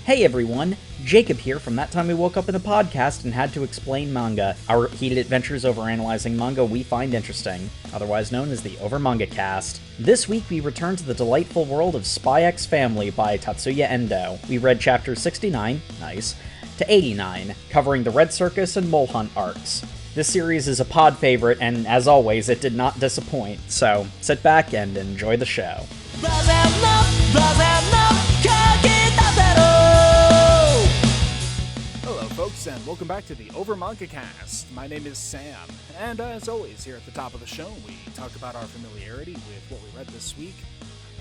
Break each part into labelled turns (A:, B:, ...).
A: Hey everyone, Jacob here from That Time We Woke Up in the Podcast and Had to Explain Manga, our heated adventures over analyzing manga we find interesting, otherwise known as the Over Manga Cast. This week we return to the delightful world of Spy X Family by Tatsuya Endo. We read chapters 69, nice, to 89, covering the Red Circus and Mole Hunt arcs. This series is a pod favorite, and as always, it did not disappoint, so sit back and enjoy the show.
B: Hello folks, and welcome back to the Over Manga Cast. My name is Sam, and as always, here at the top of the show, we talk about our familiarity with what we read this week.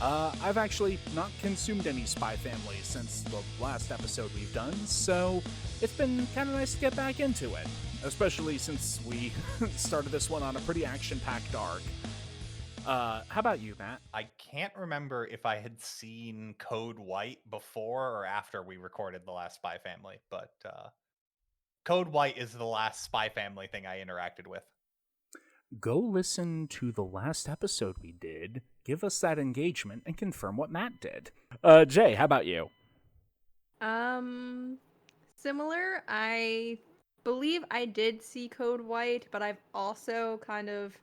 B: I've actually not consumed any Spy Family since the last episode we've done, so it's been kind of nice to get back into it, especially since we started this one on a pretty action-packed arc. How about you, Matt?
C: I can't remember if I had seen Code White before or after we recorded the last Spy Family, but Code White is the last Spy Family thing I interacted with.
B: Go listen to the last episode we did, give us that engagement, and confirm what Matt did. Jay, how about you?
D: Similar. I believe I did see Code White, but I've also kind of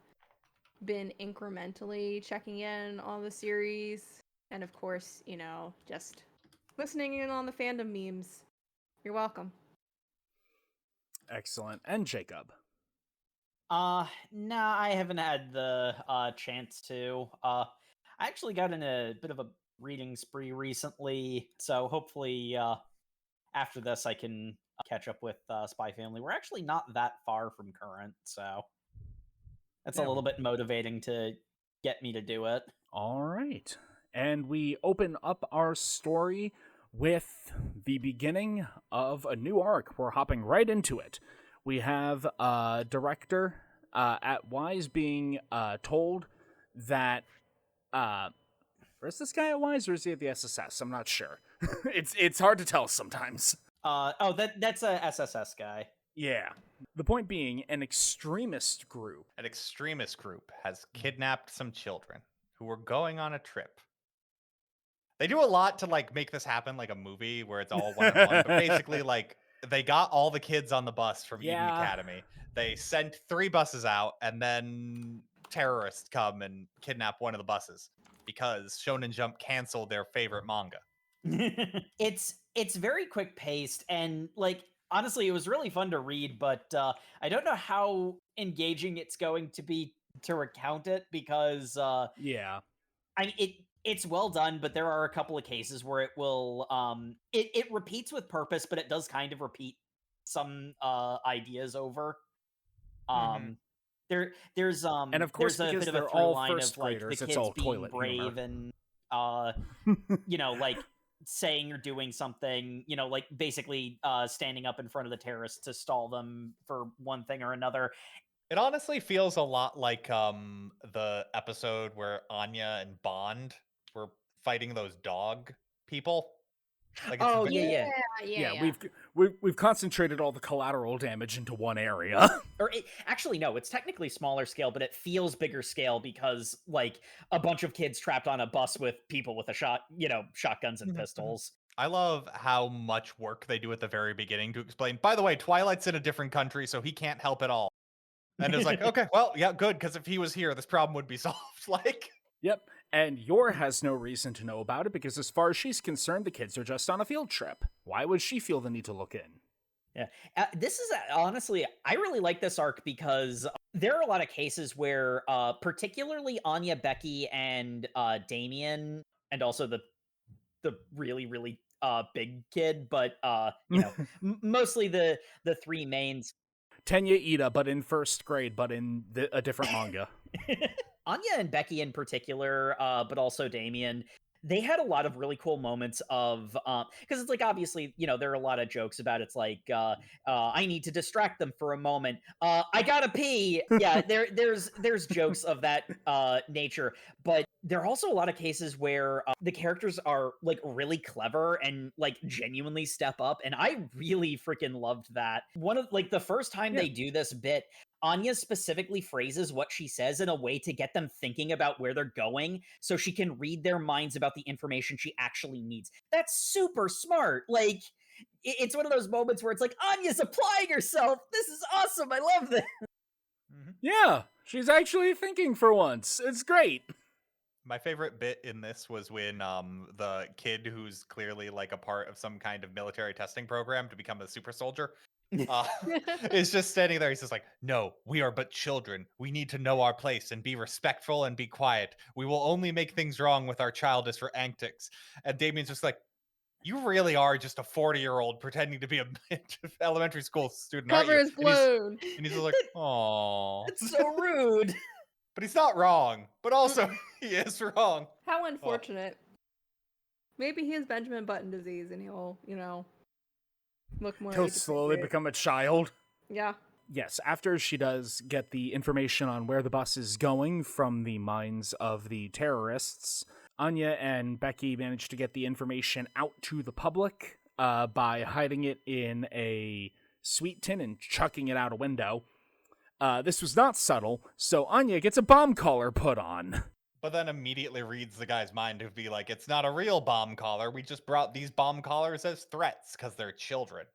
D: been incrementally checking in on the series, and of course, just listening in on the fandom memes. You're welcome.
B: Excellent. And Jacob?
A: Nah, I haven't had the chance to. I actually got in a bit of a reading spree recently, so hopefully after this I can catch up with Spy Family. We're actually not that far from current, so that's a little bit motivating to get me to do it.
B: All right. And we open up our story with the beginning of a new arc. We're hopping right into it. We have director at Wise being told that... is this guy at Wise or is he at the SSS? I'm not sure. It's hard to tell sometimes.
A: That's a SSS guy.
B: Yeah. The point being, an extremist group
C: Has kidnapped some children who were going on a trip. They do a lot to make this happen like a movie where it's all one-on-one, but basically they got all the kids on the bus from Eden Academy. They sent 3 buses out, and then terrorists come and kidnap one of the buses because Shonen Jump canceled their favorite manga.
A: It's very quick paced, and honestly, it was really fun to read, but I don't know how engaging it's going to be to recount it because it's well done, but there are a couple of cases where it will it repeats with purpose, but it does kind of repeat some ideas over. There's
B: and of course,
A: there's a
B: because
A: bit of a
B: they're
A: through
B: all
A: line
B: first
A: of the
B: graders,
A: kids
B: it's all
A: being
B: toilet
A: brave
B: humor.
A: And saying you're doing something, basically standing up in front of the terrorists to stall them for one thing or another.
C: It honestly feels a lot like the episode where Anya and Bond were fighting those dog people.
B: We've concentrated all the collateral damage into one area.
A: Actually, no, it's technically smaller scale, but it feels bigger scale because a bunch of kids trapped on a bus with people with shotguns and pistols.
C: I love how much work they do at the very beginning to explain, by the way, Twilight's in a different country, so he can't help at all. And it's okay, well, yeah, good, because if he was here, this problem would be solved.
B: Yep. And Yor has no reason to know about it because as far as she's concerned, the kids are just on a field trip. Why would she feel the need to look in?
A: Yeah. This is honestly, I really like this arc because there are a lot of cases where particularly Anya, Becky, and Damien, and also the really, really big kid, but mostly the 3 mains.
B: Tenya Ida, but in first grade, but in a different manga.
A: Anya and Becky in particular, but also Damien, they had a lot of really cool moments of because it's obviously there are a lot of jokes about it's I need to distract them for a moment, I gotta pee. Yeah, there's jokes of that nature, but there are also a lot of cases where the characters are like really clever and like genuinely step up, and I really freaking loved that. One of like the first time they do this bit, Anya specifically phrases what she says in a way to get them thinking about where they're going so she can read their minds about the information she actually needs. That's super smart. Like, it's one of those moments where it's like, Anya's applying herself. This is awesome. I love this.
B: Yeah, she's actually thinking for once. It's great.
C: My favorite bit in this was when the kid who's clearly like a part of some kind of military testing program to become a super soldier is just standing there. He's just like, no, we are but children. We need to know our place and be respectful and be quiet. We will only make things wrong with our childish antics. And Damien's just like, you really are just a 40-year-old pretending to be a elementary school student,
D: Cover
C: aren't
D: is
C: you?
D: blown.
C: And he's like, oh.
A: It's so rude.
C: But he's not wrong. But also, he is wrong.
D: How unfortunate. Maybe he has Benjamin Button disease and he'll, look more
B: He'll
D: age
B: slowly
D: appropriate.
B: become a child.
D: Yeah.
B: Yes, after she does get the information on where the bus is going from the minds of the terrorists, Anya and Becky manage to get the information out to the public by hiding it in a sweet tin and chucking it out a window. This was not subtle, so Anya gets a bomb collar put on.
C: But then immediately reads the guy's mind to be like, it's not a real bomb collar. We just brought these bomb collars as threats because they're children.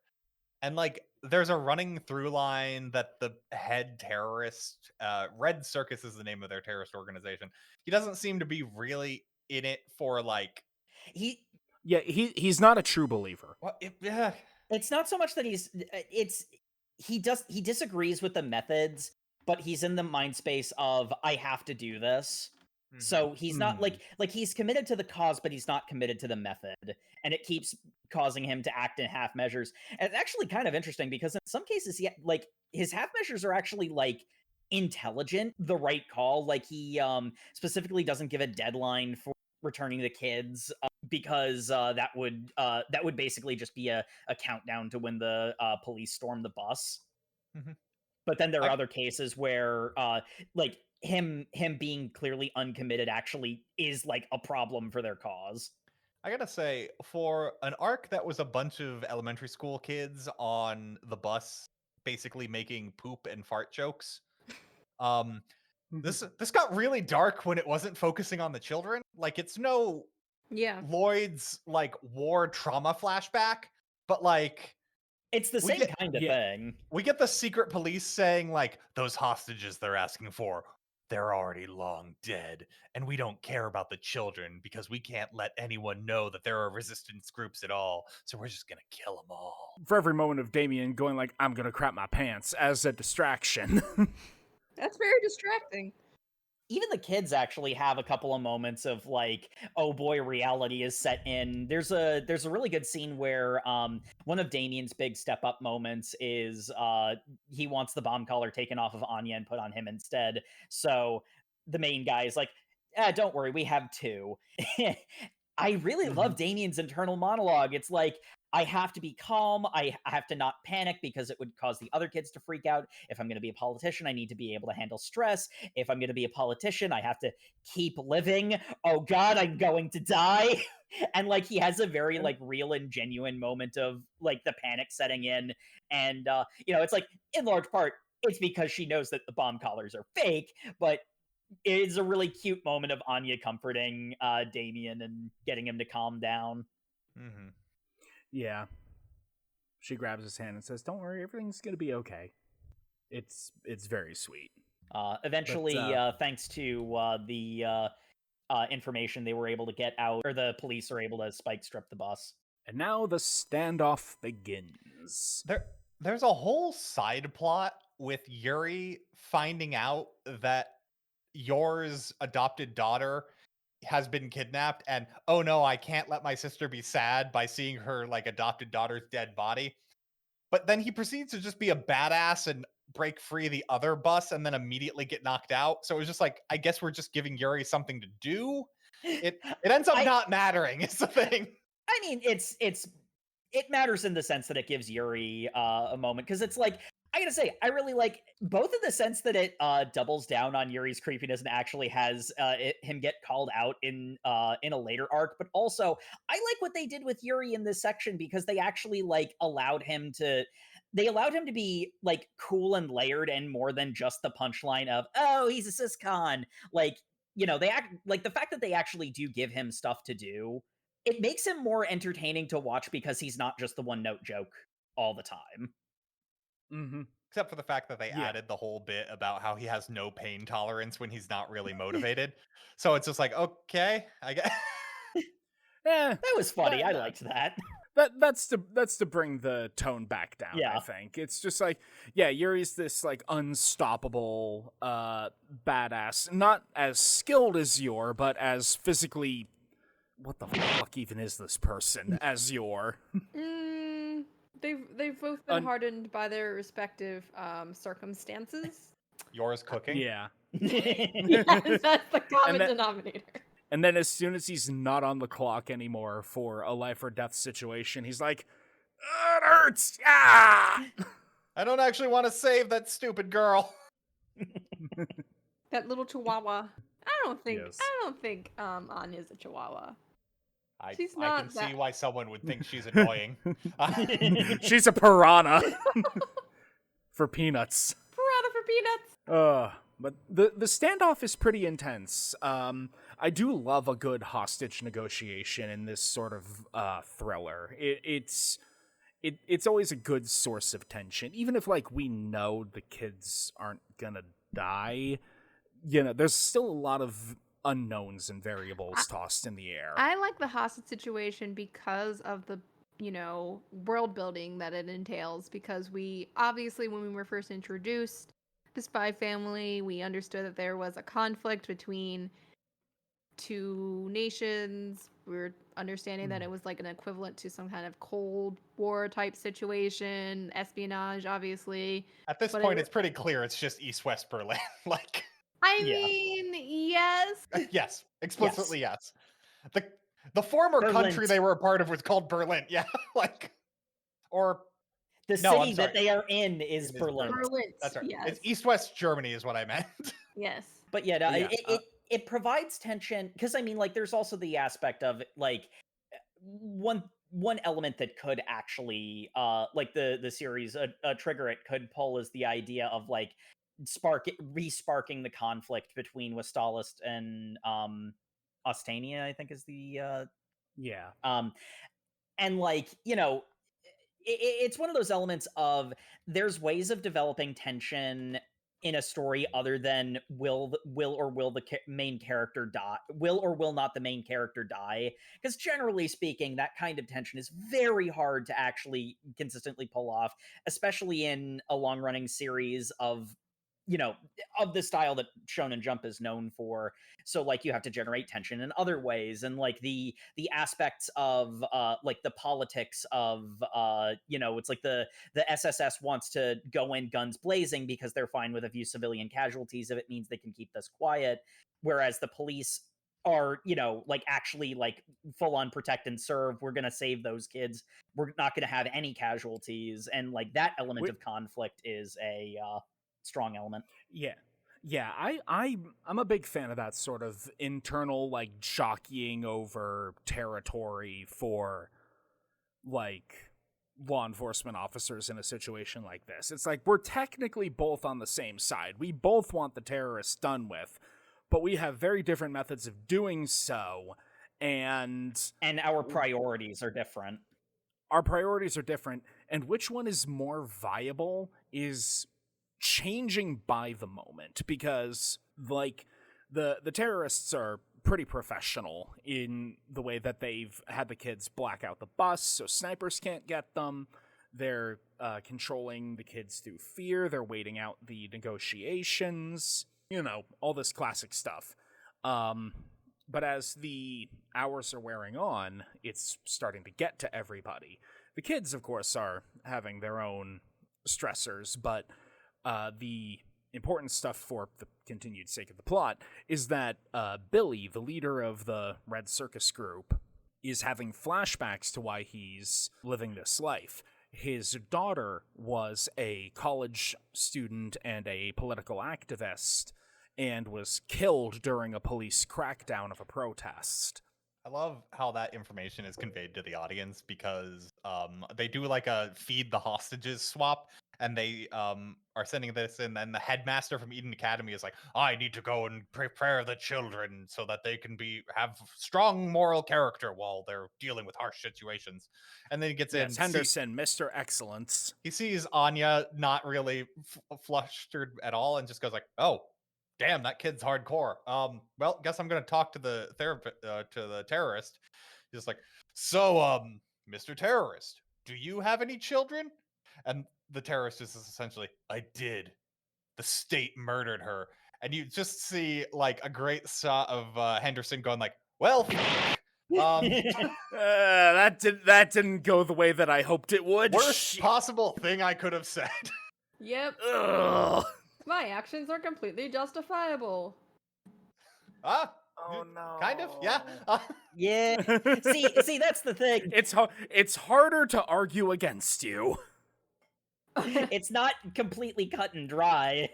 C: And like, there's a running through line that the head terrorist, Red Circus is the name of their terrorist organization. He doesn't seem to be really in it for like...
B: He's not a true believer.
C: Well,
A: It's not so much that he disagrees with the methods, but he's in the mind space of, I have to do this. Mm-hmm. So he's not like he's committed to the cause, but he's not committed to the method. And it keeps causing him to act in half measures. And it's actually kind of interesting because in some cases, his half measures are actually like intelligent, the right call. Like he specifically doesn't give a deadline for returning the kids because that would basically just be a countdown to when the police storm the bus. Mm-hmm. But then there are other cases where like him being clearly uncommitted actually is like a problem for their cause.
C: I gotta say, for an arc that was a bunch of elementary school kids on the bus basically making poop and fart jokes, this got really dark when it wasn't focusing on the children. Like, it's no Lloyd's like war trauma flashback, but like
A: it's the same kind of thing.
C: We get the secret police saying like, those hostages they're asking for, they're already long dead, and we don't care about the children because we can't let anyone know that there are resistance groups at all, so we're just gonna kill them all.
B: For every moment of Damien going like, I'm gonna crap my pants as a distraction.
D: That's very distracting.
A: Even the kids actually have a couple of moments of like, oh boy, reality is set in. There's a really good scene where one of Damien's big step up moments is he wants the bomb collar taken off of Anya and put on him instead. So the main guy is like, don't worry, we have two. I really love Damien's internal monologue. It's like, I have to be calm. I have to not panic because it would cause the other kids to freak out. If I'm going to be a politician, I need to be able to handle stress. If I'm going to be a politician, I have to keep living. Oh God, I'm going to die. And like, he has a very like real and genuine moment of like the panic setting in. And, it's like in large part, it's because she knows that the bomb collars are fake, but it's a really cute moment of Anya comforting Damien and getting him to calm down.
C: Mm-hmm.
B: Yeah. She grabs his hand and says, don't worry, everything's going to be okay. It's very sweet.
A: Eventually, thanks to the information they were able to get out, or the police are able to spike strip the bus.
B: And now the standoff begins.
C: There's a whole side plot with Yuri finding out that Yor's adopted daughter has been kidnapped, and oh no, I can't let my sister be sad by seeing her like adopted daughter's dead body. But then he proceeds to just be a badass and break free the other bus and then immediately get knocked out. So it was just like, I guess we're just giving Yuri something to do. It ends up not mattering, is the thing.
A: I mean, it matters in the sense that it gives Yuri a moment, because it's like, I gotta say, I really like both in the sense that it doubles down on Yuri's creepiness and actually has him get called out in a later arc, but also I like what they did with Yuri in this section because they actually like allowed him to be like cool and layered and more than just the punchline of, oh, he's a siscon. Like, they act like the fact that they actually do give him stuff to do, it makes him more entertaining to watch because he's not just the one note joke all the time.
B: Mm-hmm.
C: Except for the fact that they added the whole bit about how he has no pain tolerance when he's not really motivated. So it's just like, okay, I guess.
A: That was funny. I liked that.
B: That's to bring the tone back down, I think. It's just like, Yuri's this like unstoppable badass. Not as skilled as Yor, but as physically, what the fuck even is this person as Yor?
D: They've both been hardened by their respective circumstances.
C: Yor's cooking?
B: Yeah.
D: Yes, that's the common denominator.
B: And then as soon as he's not on the clock anymore for a life or death situation, he's like, it hurts! Ah!
C: I don't actually want to save that stupid girl.
D: That little chihuahua. I don't think Anya's a chihuahua.
C: I can see why someone would think she's annoying.
B: She's a piranha. For peanuts.
D: Piranha for peanuts.
B: But the standoff is pretty intense. I do love a good hostage negotiation in this sort of thriller. It's always a good source of tension, even if like we know the kids aren't gonna die. There's still a lot of unknowns and variables tossed in the air.
D: I like the hostage situation because of the world building that it entails. Because we obviously, when we were first introduced the spy family, we understood that there was a conflict between two nations. We're understanding that it was like an equivalent to some kind of Cold War type situation, espionage, obviously.
C: At this point, it's pretty clear it's just East-West Berlin. Like,
D: I mean, yes.
C: Yes, explicitly yes. The former country they were a part of was called Berlin. Yeah, like, or
A: the city that they are in is Berlin.
D: Berlin.
C: That's right.
D: Yes.
C: It's East-West Germany is what I meant.
D: Yes.
A: But it provides tension because I mean, like, there's also the aspect of like one element that could actually like the series a trigger it could pull is the idea of like re-sparking the conflict between Westalist and Ostania, I think is the and like, it's one of those elements of there's ways of developing tension in a story other than will the main character die, will or will not the main character die, because generally speaking that kind of tension is very hard to actually consistently pull off, especially in a long-running series of of the style that Shonen Jump is known for. So like you have to generate tension in other ways, and like the aspects of like the politics of it's like the SSS wants to go in guns blazing because they're fine with a few civilian casualties if it means they can keep this quiet, whereas the police are like actually like full on protect and serve. We're gonna save those kids, we're not gonna have any casualties, and like that element of conflict is a strong element.
B: I'm a big fan of that sort of internal like jockeying over territory for like law enforcement officers in a situation like this. It's like we're technically both on the same side. We both want the terrorists done with, but we have very different methods of doing so, and
A: our priorities are different.
B: And which one is more viable is changing by the moment, because like the terrorists are pretty professional in the way that they've had the kids black out the bus so snipers can't get them. They're controlling the kids through fear. They're waiting out the negotiations, all this classic stuff. But as the hours are wearing on, it's starting to get to everybody. The kids, of course, are having their own stressors, but the important stuff for the continued sake of the plot is that Billy, the leader of the Red Circus group, is having flashbacks to why he's living this life. his daughter was a college student and a political activist and was killed during a police crackdown of a protest.
C: I love how that information is conveyed to the audience because they do like a feed the hostages swap, and they are sending this in, and the headmaster from Eden Academy is like, I need to go and prepare the children so that they can have strong moral character while they're dealing with harsh situations. And then he gets in.
B: Henderson, Mr. Excellence.
C: He sees Anya not really flustered at all, and just goes like, oh, damn, that kid's hardcore. Well, guess I'm gonna talk to the terrorist. He's just like, so, Mr. Terrorist, do you have any children? And the terrorist is essentially, I did. The state murdered her. And you just see like a great shot of Henderson going like, well,
B: that didn't go the way that I hoped it would.
C: Worst possible thing I could have said.
D: Yep.
B: Ugh.
D: My actions are completely justifiable.
C: Oh
B: no.
C: Kind of, yeah.
A: Yeah. See, that's the thing.
B: It's harder to argue against you.
A: It's not completely cut and dry.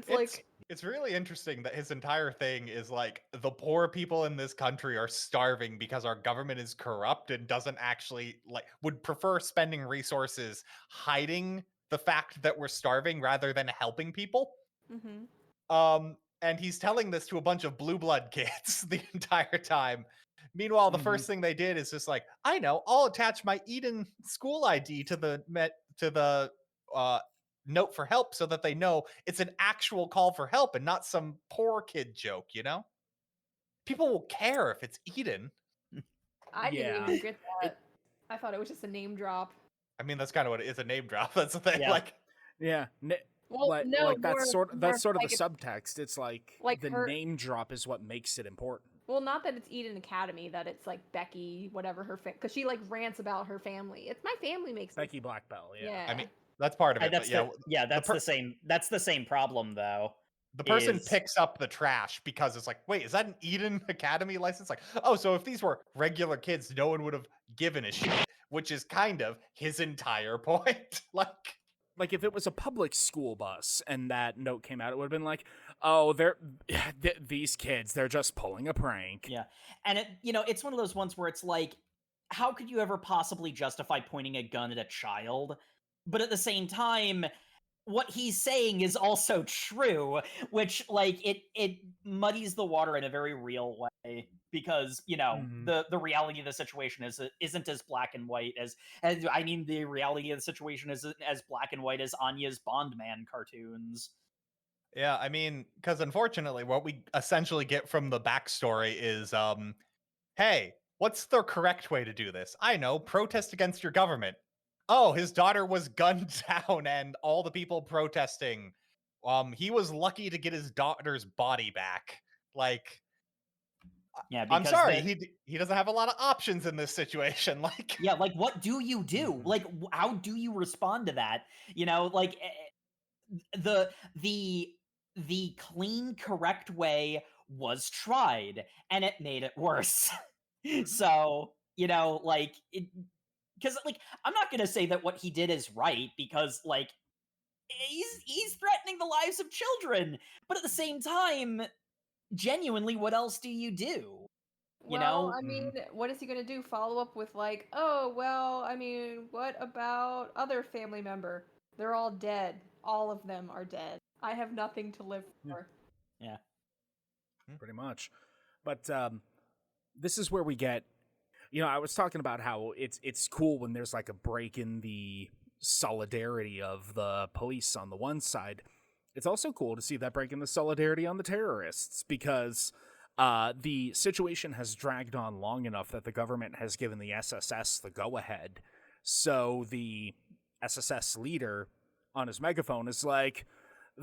C: It's really interesting that his entire thing is like the poor people in this country are starving because our government is corrupt and doesn't actually would prefer spending resources hiding the fact that we're starving rather than helping people.
D: Mm-hmm.
C: And he's telling this to a bunch of blue blood kids the entire time. Meanwhile, the first thing they did is just like, I know, I'll attach my Eden school ID to the note for help so that they know it's an actual call for help and not some poor kid joke, you know? People will care if it's Eden.
D: I didn't even get that. I thought it was just a name drop.
C: I mean, that's kind of what it is, a name drop. That's the thing.
B: Yeah.
D: Well,
B: that's sort of the subtext. It's like the name drop is what makes it important.
D: Well, not that it's Eden Academy, that it's like Becky, whatever her because she like rants about her family. It's my family makes
B: Becky Blackbell. Yeah.
C: I mean, that's part of it.
A: That's the same problem though.
C: The person picks up the trash because it's like, wait, is that an Eden Academy license? Like, oh, so if these were regular kids, no one would have given a shit, which is kind of his entire point.
B: Like if it was a public school bus and that note came out, it would have been like, oh, these kids, they're just pulling a prank.
A: Yeah. And it's one of those ones where it's like, how could you ever possibly justify pointing a gun at a child? But at the same time, what he's saying is also true, which it muddies the water in a very real way because the reality of the situation isn't as black and white as I mean the reality of the situation isn't as black and white as Anya's Bondman cartoons.
C: Yeah, I mean, because unfortunately, what we essentially get from the backstory is, hey, what's the correct way to do this? I know, protest against your government. Oh, his daughter was gunned down and all the people protesting. He was lucky to get his daughter's body back.
A: Yeah,
C: I'm sorry, he doesn't have a lot of options in this situation.
A: What do you do? How do you respond to that? The clean, correct way was tried, and it made it worse. So, because I'm not gonna say that what he did is right because he's threatening the lives of children, but at the same time, genuinely, what else do you do?
D: I mean, what is he gonna do? Follow up with oh well, I mean, what about other family member? They're all dead. All of them are dead. I have nothing to live for.
A: Yeah.
B: Pretty much. But this is where we get. I was talking about how it's cool when there's like a break in the solidarity of the police on the one side. It's also cool to see that break in the solidarity on the terrorists because the situation has dragged on long enough that the government has given the SSS the go-ahead. So the SSS leader on his megaphone is like,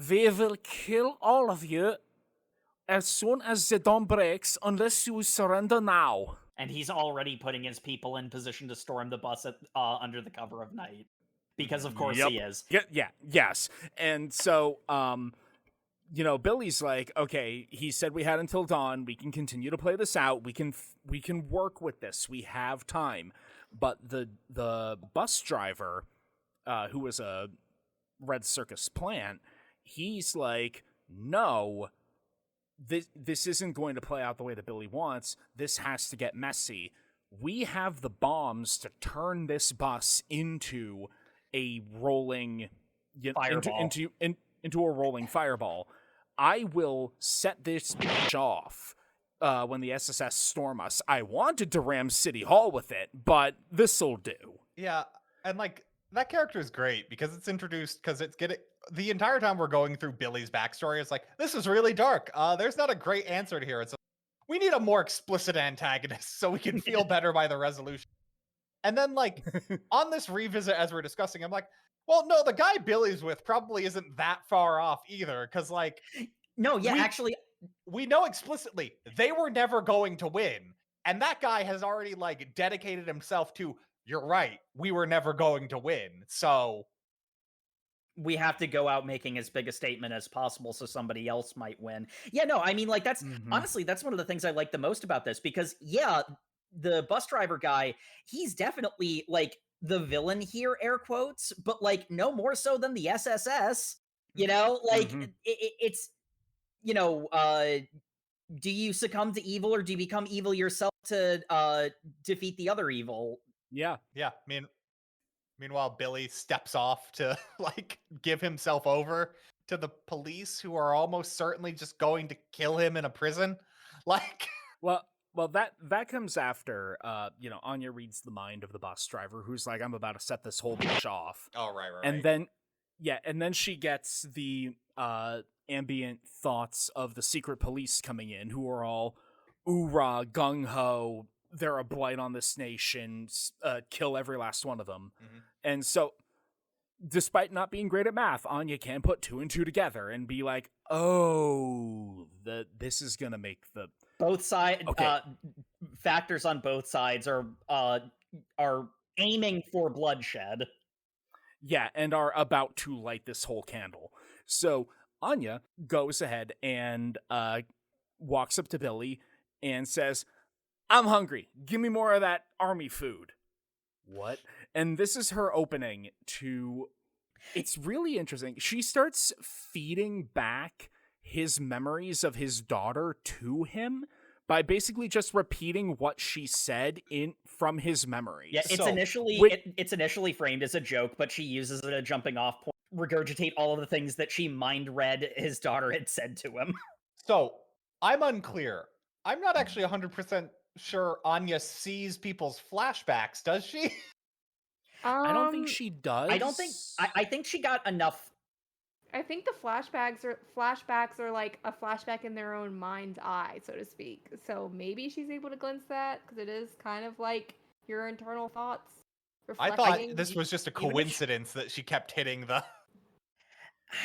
B: "We will kill all of you as soon as the dawn breaks unless you surrender now."
A: And he's already putting his people in position to storm the bus under the cover of night. Because, of course, he is.
B: Yes. And so, Billy's like, okay, he said we had until dawn. We can continue to play this out. We can work with this. We have time. But the bus driver, who was a Red Circus plant, he's like, no, this isn't going to play out the way that Billy wants. This has to get messy. We have the bombs to turn this bus into a rolling
A: Fireball.
B: into a rolling fireball. I will set this bitch off when the SSS storm us. I wanted to ram City Hall with it, but this'll do.
C: Yeah, and like that character is great because it's introduced because it's getting the entire time we're going through Billy's backstory. It's like, this is really dark. There's not a great answer to here. It's we need a more explicit antagonist so we can feel better by the resolution. And then like on this revisit as we're discussing, I'm like, well, no, the guy Billy's with probably isn't that far off either, because like
A: No, yeah,
C: we-
A: actually,
C: we know explicitly they were never going to win. And that guy has already like dedicated himself to, you're right, we were never going to win. So
A: we have to go out making as big a statement as possible so somebody else might win. Yeah, no, I mean, like, that's honestly, that's one of the things I like the most about this, because yeah, the bus driver guy, he's definitely like the villain here, air quotes, but like no more so than the SSS, you know, like it's, you know, do you succumb to evil or do you become evil yourself to defeat the other evil?
B: Yeah.
C: Meanwhile, Billy steps off to like give himself over to the police, who are almost certainly just going to kill him in a prison. Like,
B: well, that comes after Anya reads the mind of the bus driver, who's like, I'm about to set this whole bitch off.
C: oh right.
B: And then she gets the ambient thoughts of the secret police coming in, who are all oorah, gung-ho, they're a blight on this nation, kill every last one of them. And so, despite not being great at math, Anya can put 2 and 2 together and be like, oh, this is gonna make the...
A: Both sides, factors on both sides are aiming for bloodshed.
B: Yeah, and are about to light this whole candle. So Anya goes ahead and walks up to Billy and says, I'm hungry. Give me more of that army food. What? And this is her opening to... It's really interesting. She starts feeding back his memories of his daughter to him by basically just repeating what she said from his memories.
A: Yeah, it's initially framed as a joke, but she uses it as a jumping off point, regurgitate all of the things that she mind read his daughter had said to him.
C: So I'm unclear. I'm not actually 100% sure Anya sees people's flashbacks, does she?
B: I don't think she does.
A: I think she got enough.
D: I think the flashbacks are like a flashback in their own mind's eye, so to speak. So maybe she's able to glimpse that, because it is kind of like your internal thoughts.
C: I thought this was just a coincidence that she kept hitting the...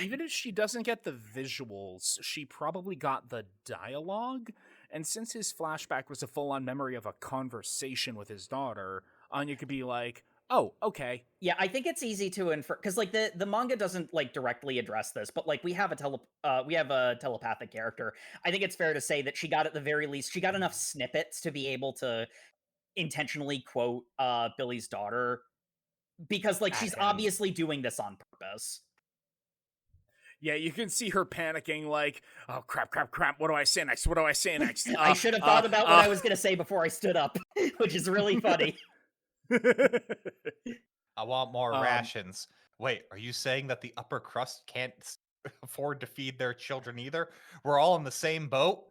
B: Even if she doesn't get the visuals, she probably got the dialogue. And since his flashback was a full-on memory of a conversation with his daughter, Anya could be like, oh, okay.
A: Yeah, I think it's easy to infer, because like the manga doesn't like directly address this, but like we have a telepathic character. I think it's fair to say that she got, at the very least, she got enough snippets to be able to intentionally quote Billy's daughter, because like she's obviously doing this on purpose.
B: Yeah, you can see her panicking, like, oh, crap, what do I say next?
A: I should have thought about what I was going to say before I stood up, which is really funny.
C: I want more rations. Wait, are you saying that the upper crust can't afford to feed their children either? We're all in the same boat?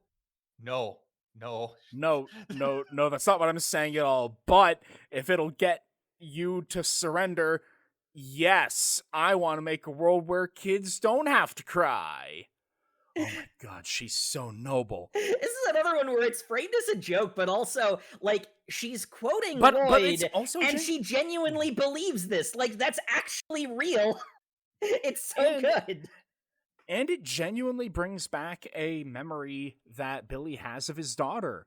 C: No, that's
B: not what I'm saying at all. But if it'll get you to surrender... Yes, I want to make a world where kids don't have to cry. Oh my god, she's so noble.
A: This is another one where it's framed as a joke, but also, like, she's quoting
B: Lloyd,
A: but
B: it's also
A: she genuinely believes this. Like, that's actually real. It's so good.
B: And it genuinely brings back a memory that Billy has of his daughter.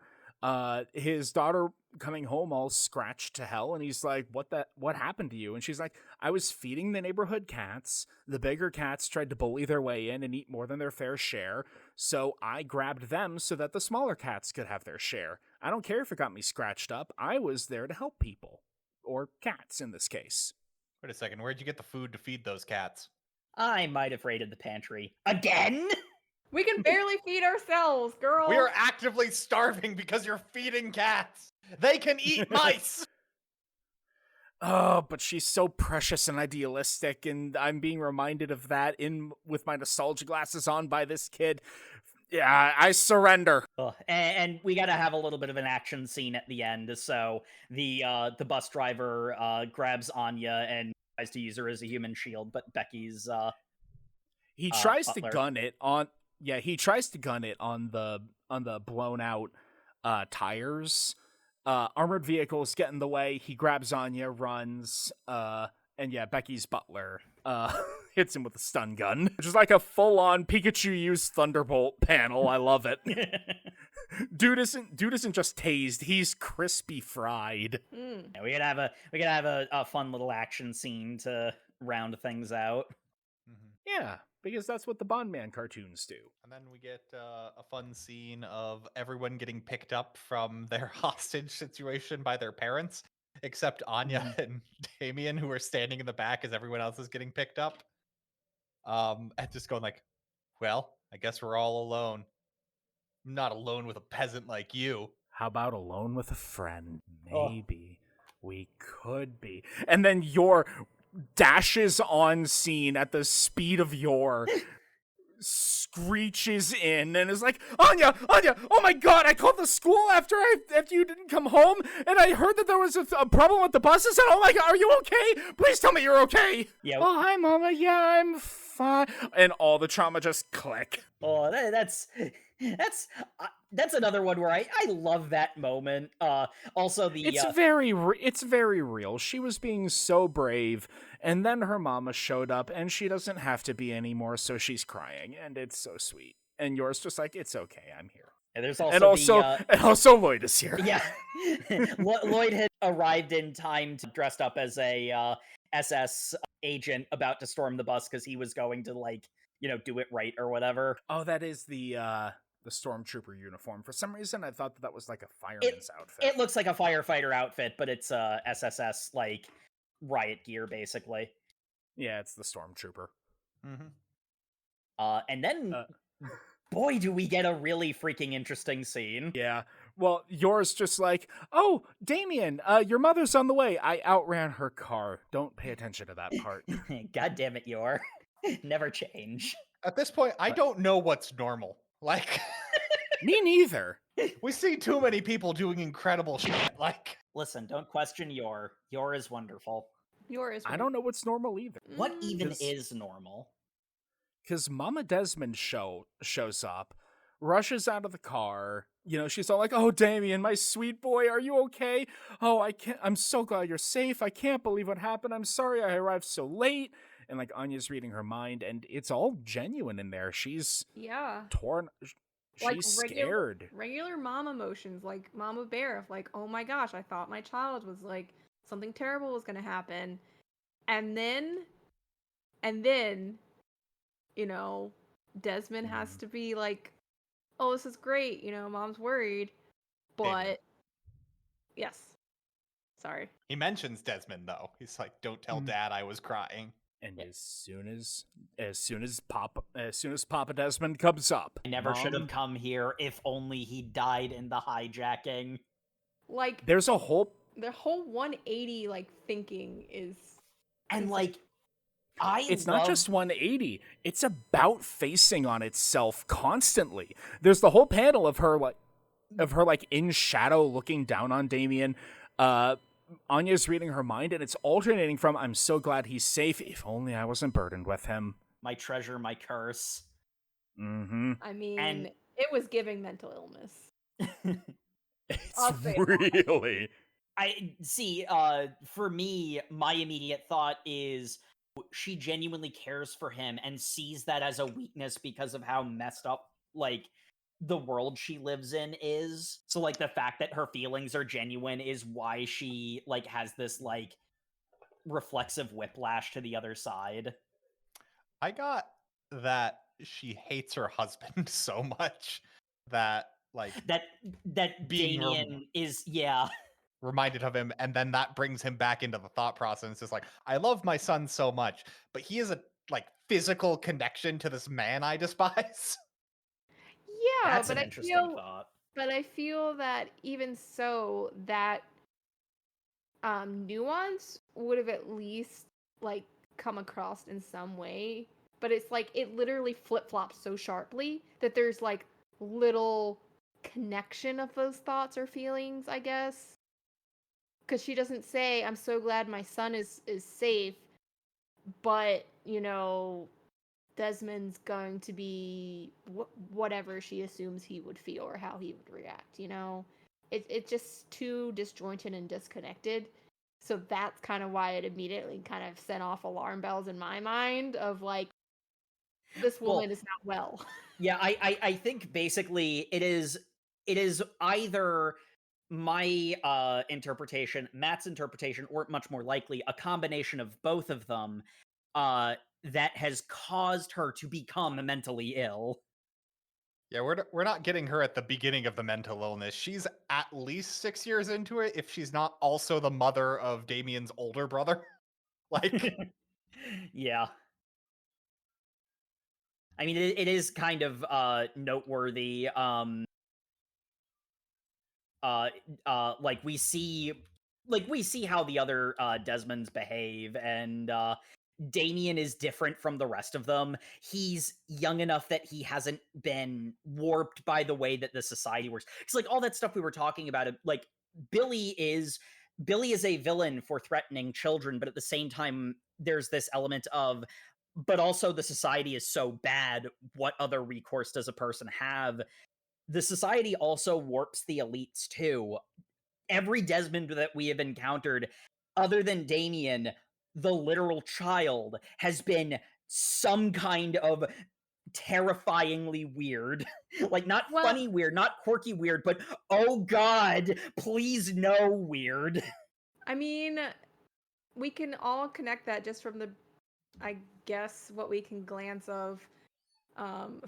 B: His daughter coming home all scratched to hell, and he's like, what happened to you? And she's like, I was feeding the neighborhood cats. The bigger cats tried to bully their way in and eat more than their fair share, so I grabbed them so that the smaller cats could have their share. I don't care if it got me scratched up. I was there to help people. or cats in this case.
C: Wait a second, where'd you get the food to feed those cats?
A: I might have raided the pantry. Again?
D: We can barely feed ourselves, girl.
C: We are actively starving because you're feeding cats. They can eat mice.
B: Oh, but she's so precious and idealistic, and I'm being reminded of that with my nostalgia glasses on by this kid. Yeah, I surrender.
A: And we gotta have a little bit of an action scene at the end. So the bus driver grabs Anya and tries to use her as a human shield, but Becky's
B: he tries to
A: butler.
B: gun it on. Yeah, he tries to gun it on the blown out tires. Armored vehicles get in the way. He grabs Anya, runs, and yeah, Becky's butler hits him with a stun gun, which is like a full-on Pikachu used Thunderbolt panel. I love it. Dude isn't just tased; he's crispy fried.
A: Yeah, we gotta have a fun little action scene to round things out.
B: Yeah, because that's what the Bondman cartoons do.
C: And then we get a fun scene of everyone getting picked up from their hostage situation by their parents, except Anya and Damien, who are standing in the back as everyone else is getting picked up. And just going like, well, I guess we're all alone. I'm not alone with a peasant like you.
B: How about alone with a friend? Maybe we could be. And then Yor dashes on scene at the speed of Yor, screeches in and is like, Anya, oh my god, I called the school after you didn't come home, and I heard that there was a problem with the buses, and oh my god, are you okay? Please tell me you're okay.
A: Yeah.
B: Oh, hi, Mama. Yeah, I'm fine. And all the trauma just click.
A: Oh, that's another one where I love that moment. Also the
B: it's very real. She was being so brave, and then her mama showed up, and she doesn't have to be anymore, so she's crying, and it's so sweet. And Yor's just like, it's okay, I'm here.
A: and there's also
B: and also Lloyd is here.
A: Yeah, Lloyd had arrived in time dressed up as a SS agent about to storm the bus because he was going to do it right or whatever.
B: Oh, that is the stormtrooper uniform. For some reason, I thought that was like a fireman's outfit.
A: It looks like a firefighter outfit, but it's SSS riot gear basically.
B: Yeah, it's the stormtrooper.
A: And then, boy, do we get a really freaking interesting scene.
B: Yeah. Well, yours just like, oh, Damien, your mother's on the way. I outran her car. Don't pay attention to that part.
A: God damn it, Yor. Never change.
C: At this point, I don't know what's normal. Like,
B: me neither.
C: We see too many people doing incredible shit. Like,
A: listen, don't question Yor. Yor is wonderful.
D: Yor is.
B: I don't know what's normal either.
A: What even is normal?
B: Because Mama Desmond shows up, rushes out of the car. You know, she's all like, "Oh, Damien, my sweet boy, are you okay? Oh, I'm so glad you're safe. I can't believe what happened. I'm sorry I arrived so late." And like Anya's reading her mind, and it's all genuine in there. She's torn. She's scared.
D: Regular mom emotions, like Mama Bear, of like, oh my gosh, I thought my child was like something terrible was gonna happen, and then, Desmond has to be like, oh, this is great, mom's worried, but yes, sorry.
C: He mentions Desmond though. He's like, "Don't tell Dad I was crying."
B: And as soon as Papa Desmond comes up,
A: I never should have come here. If only he died in the hijacking.
D: Like,
B: there's a whole
D: 180 thinking is,
A: and
B: it's not just 180. It's about facing on itself constantly. There's the whole panel of her in shadow looking down on Damien. Anya's reading her mind, and it's alternating from, I'm so glad he's safe, if only I wasn't burdened with him.
A: My treasure, my curse.
B: Mm-hmm.
D: I mean, it was giving mental illness.
B: It's really...
A: I see, for me, my immediate thought is she genuinely cares for him and sees that as a weakness because of how messed up, the world she lives in is. So the fact that her feelings are genuine is why she has this reflexive whiplash to the other side.
C: I got that she hates her husband so much that
A: that Damien is
C: reminded of him, and then that brings him back into the thought process. It's just like, I love my son so much, but he is a like physical connection to this man I despise.
D: Yeah,
A: That's
D: but
A: an interesting thought.
D: But I feel that even so, that nuance would have at least like come across in some way. But it's like it literally flip flops so sharply that there's like little connection of those thoughts or feelings, I guess. Because she doesn't say, "I'm so glad my son is safe," but you know, Desmond's going to be whatever she assumes he would feel or how he would react. You know, it's just too disjointed and disconnected. So that's kind of why it immediately kind of sent off alarm bells in my mind of like, this woman is not well.
A: Yeah, I think basically it is either my interpretation, Matt's interpretation, or much more likely a combination of both of them that has caused her to become mentally ill.
C: Yeah, we're not getting her at the beginning of the mental illness. She's at least 6 years into it, if she's not also the mother of Damien's older brother. Like,
A: yeah. I mean, it is kind of noteworthy. Like we see how the other Desmonds behave, and Damien is different from the rest of them. He's young enough that he hasn't been warped by the way that the society works. It's like all that stuff we were talking about. Like Billy is a villain for threatening children, but at the same time, there's this element of, but also the society is so bad. What other recourse does a person have? The society also warps the elites too. Every Desmond that we have encountered, other than Damien, the literal child, has been some kind of terrifyingly weird. Like, not funny weird, not quirky weird, but oh god, please no weird.
D: I mean, we can all connect that just from the, I guess, what we can glance of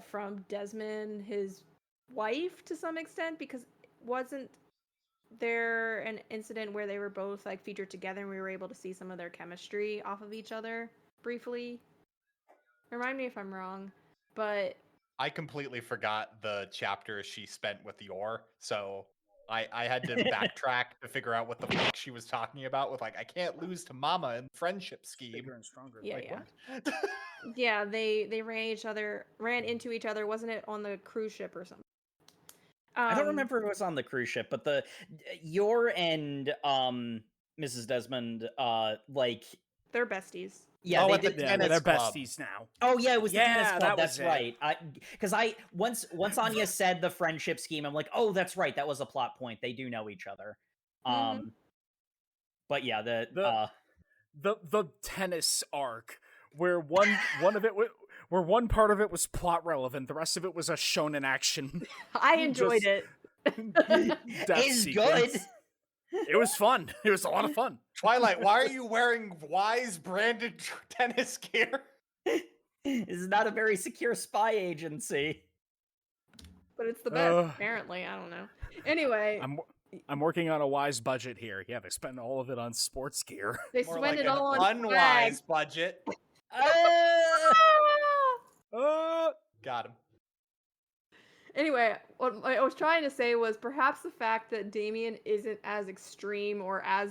D: from Desmond, his wife, to some extent, because wasn't there an incident where they were both like featured together and we were able to see some of their chemistry off of each other briefly? Remind me if I'm wrong, but
C: I completely forgot the chapter she spent with Yor, so I had to backtrack to figure out what the fuck she was talking about with, like, I can't lose to Mama in the friendship scheme.
B: Bigger and stronger.
D: Yeah,
B: like,
D: yeah.
B: What?
D: Yeah, they ran into each other. Wasn't it on the cruise ship or something?
A: I don't remember if it was on the cruise ship, but the Yor and Mrs. Desmond, like,
D: they're besties.
A: yeah,
C: Oh,
A: they
C: at the
A: did.
C: tennis
B: they're
C: club.
B: besties now.
A: Oh yeah, it was the tennis
B: Yeah,
A: club.
B: that
A: That's
B: was it.
A: right. Because once Anya said the friendship scheme, I'm like, oh, that's right. That was a plot point. They do know each other.
D: Mhm.
A: But yeah,
B: The tennis arc where one of it where one part of it was plot relevant, the rest of it was a shonen action.
D: I enjoyed it.
B: Death
A: is
B: sequence.
A: good.
B: It was fun. It was a lot of fun.
C: Twilight, why are you wearing Wise branded tennis gear?
A: This is not a very secure spy agency.
D: But it's the best, apparently. I don't know. Anyway,
B: I'm working on a Wise budget here. Yeah, they spend all of it on sports gear.
D: they
C: More
D: spend
C: like
D: it all on swag.
C: unwise budget. Got him.
D: Anyway, what I was trying to say was perhaps the fact that Damien isn't as extreme or as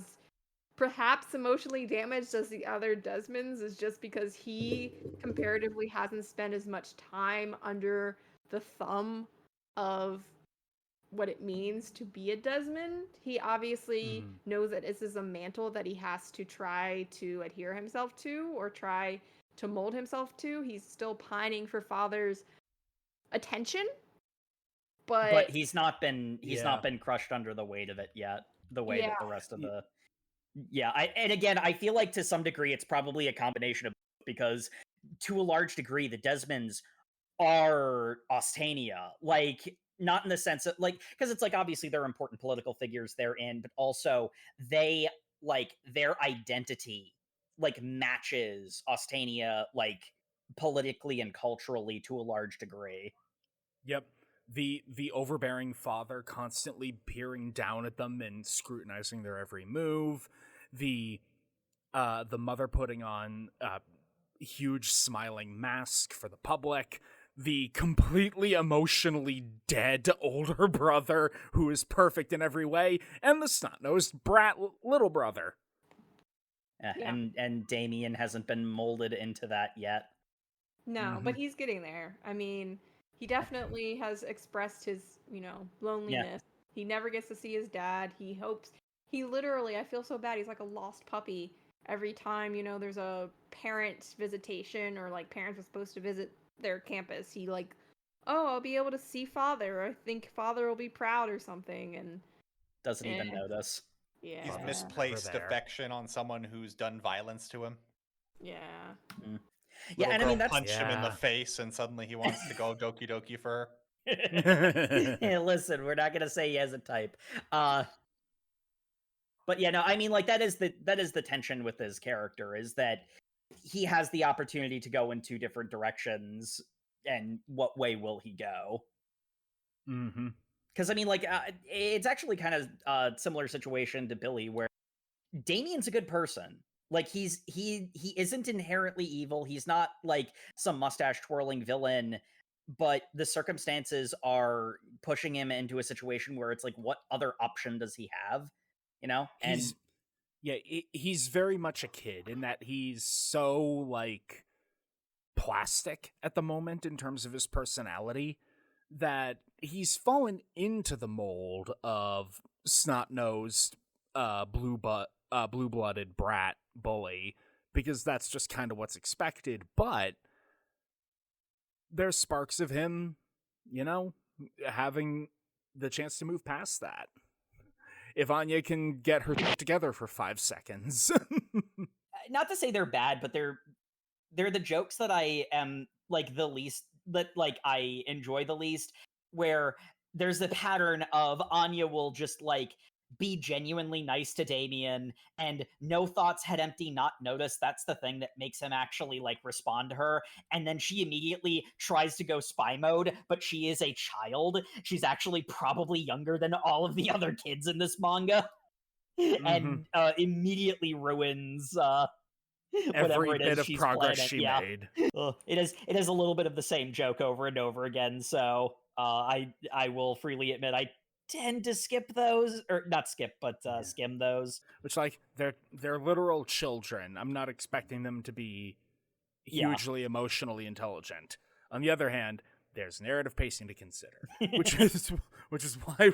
D: perhaps emotionally damaged as the other Desmonds is just because he comparatively hasn't spent as much time under the thumb of what it means to be a Desmond. He obviously knows that this is a mantle that he has to try to adhere himself to or try to mold himself to. He's still pining for father's attention. But
A: he's not been crushed under the weight of it yet, the way that the rest of the and again, I feel like to some degree it's probably a combination of both, because to a large degree the Desmonds are Ostania, like, not in the sense of, like, because it's like obviously they're important political figures therein, but also they, like, their identity like matches Ostania, like, politically and culturally to a large degree.
B: Yep. the overbearing father constantly peering down at them and scrutinizing their every move, the mother putting on a huge smiling mask for the public, the completely emotionally dead older brother who is perfect in every way, and the snot-nosed brat little brother.
D: Yeah.
A: And Damien hasn't been molded into that yet.
D: No, but he's getting there. I mean, he definitely has expressed his, loneliness. He never gets to see his dad. He literally, I feel so bad. He's like a lost puppy. Every time, there's a parent visitation or like parents are supposed to visit their campus, he like, oh, I'll be able to see father. I think father will be proud or something. And
A: doesn't even notice.
D: Yeah.
C: He's misplaced affection on someone who's done violence to him.
D: Yeah.
A: Yeah, and I mean that's
C: punch him in the face, and suddenly he wants to go doki doki for
A: her. Hey, listen, we're not gonna say he has a type. But yeah, no, I mean, like that is the tension with his character, is that he has the opportunity to go in two different directions, and what way will he go? Because I mean, like it's actually kind of a similar situation to Billy, where Damien's a good person. Like he isn't inherently evil. He's not like some mustache twirling villain, but the circumstances are pushing him into a situation where it's like, what other option does he have? And
B: he's very much a kid in that he's so like plastic at the moment in terms of his personality that he's fallen into the mold of snot-nosed blue-blooded brat bully, because that's just kind of what's expected. But there's sparks of him, having the chance to move past that. If Anya can get her together for 5 seconds.
A: Not to say they're bad, but they're the jokes that I am like the least, that like I enjoy the least, where there's the pattern of Anya will just like be genuinely nice to Damien, and no thoughts, head empty, not notice. That's the thing that makes him actually like respond to her. And then she immediately tries to go spy mode, but she is a child. She's actually probably younger than all of the other kids in this manga. And immediately ruins
B: every bit of progress she made.
A: It is a little bit of the same joke over and over again. So I will freely admit I tend to skip those, or not skip, but skim those.
B: Which, like, they're literal children. I'm not expecting them to be hugely emotionally intelligent. On the other hand, there's narrative pacing to consider, which is why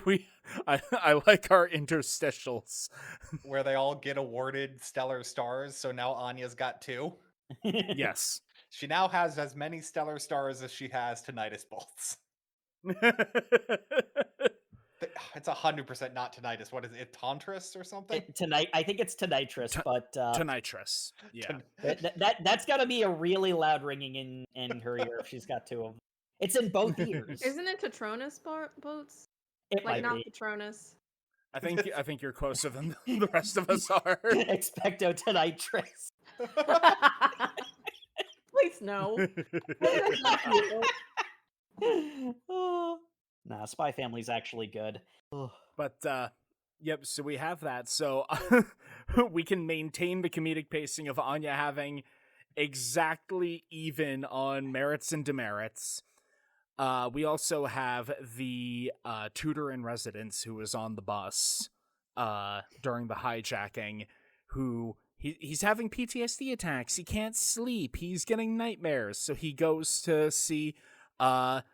B: I like our interstitials,
C: where they all get awarded stellar stars. So now Anya's got 2.
B: Yes,
C: she now has as many stellar stars as she has tinnitus bolts. It's 100% not tinnitus. What is it? Tantris or something?
A: I think it's tinnitus, but
B: tinnitus. Yeah,
A: that's got to be a really loud ringing in her ear if she's got 2 of them. It's in both ears.
D: Isn't it Patronus boats?
A: It
D: like
A: might
D: not
A: be.
D: Patronus.
B: I think you're closer than the rest of us are.
A: Expecto tinnitus.
D: Please no.
A: Nah, Spy Family's actually good.
B: But yep, so we have that. So we can maintain the comedic pacing of Anya having exactly even on merits and demerits. We also have the tutor in residence who was on the bus during the hijacking, who he's having PTSD attacks. He can't sleep. He's getting nightmares. So he goes to see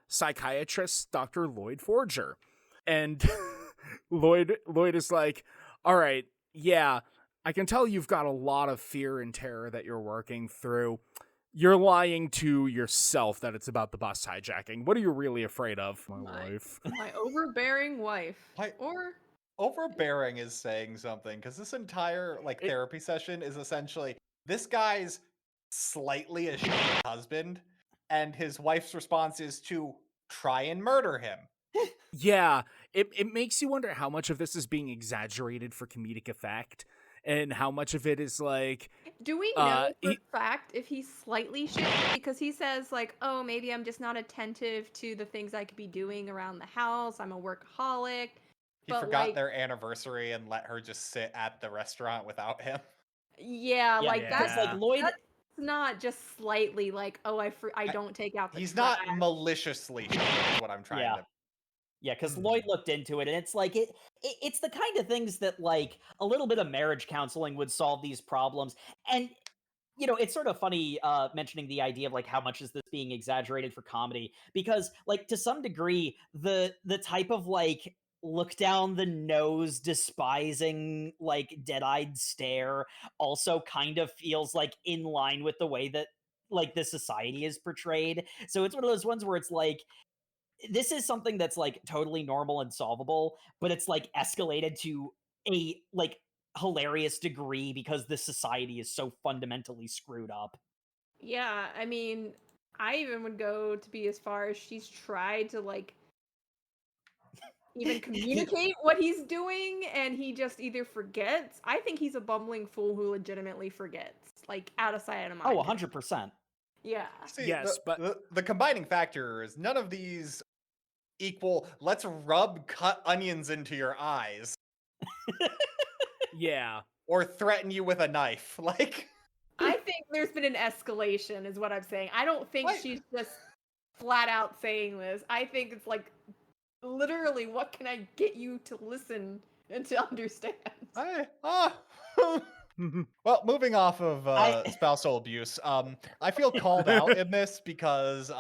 B: psychiatrist Dr. Lloyd Forger. And Lloyd is like, all right, yeah, I can tell you've got a lot of fear and terror that you're working through. You're lying to yourself that it's about the bus hijacking. What are you really afraid of? My wife.
D: My overbearing wife.
C: Overbearing is saying something, because this entire therapy session is essentially this guy's slightly ashamed husband, and his wife's response is to try and murder him.
B: Yeah, it makes you wonder how much of this is being exaggerated for comedic effect. and how much of it is like,
D: Do we know for a fact if he's slightly shitty? Because he says, like, oh, maybe I'm just not attentive to the things I could be doing around the house. I'm a workaholic.
C: He
D: But,
C: forgot
D: like,
C: their anniversary and let her just sit at the restaurant without him.
D: yeah, like,
A: because, like, Lloyd...
D: that's not just slightly like, oh, I don't take out the
C: He's
D: trash.
C: not maliciously shitty, is what I'm trying to...
A: Yeah, because Lloyd looked into it, and it's like, it's the kind of things that, like, a little bit of marriage counseling would solve these problems. And, you know, it's sort of funny mentioning the idea of, like, how much is this being exaggerated for comedy, because, like, to some degree, the type of, like, look down the nose, despising, like, dead-eyed stare also kind of feels, like, in line with the way that, like, the society is portrayed. So it's one of those ones where it's like, this is something that's, like, totally normal and solvable, but it's, like, escalated to a, like, hilarious degree because this society is so fundamentally screwed up.
D: Yeah, I mean, I even would go to be as far as she's tried to, like, even communicate what he's doing, and he just either forgets. I think he's a bumbling fool who legitimately forgets, like, out of sight, out of mind.
A: Oh, 100%.
D: Yeah.
C: See,
B: Yes, but
C: the combining factor is none of these equal, let's rub cut onions into your eyes.
B: yeah.
C: Or threaten you with a knife. Like,
D: I think there's been an escalation, is what I'm saying. I don't think
C: What?
D: she's just flat out saying this. I think it's like, literally, what can I get you to listen and to understand?
C: Well, moving off of spousal abuse, I feel called out in this because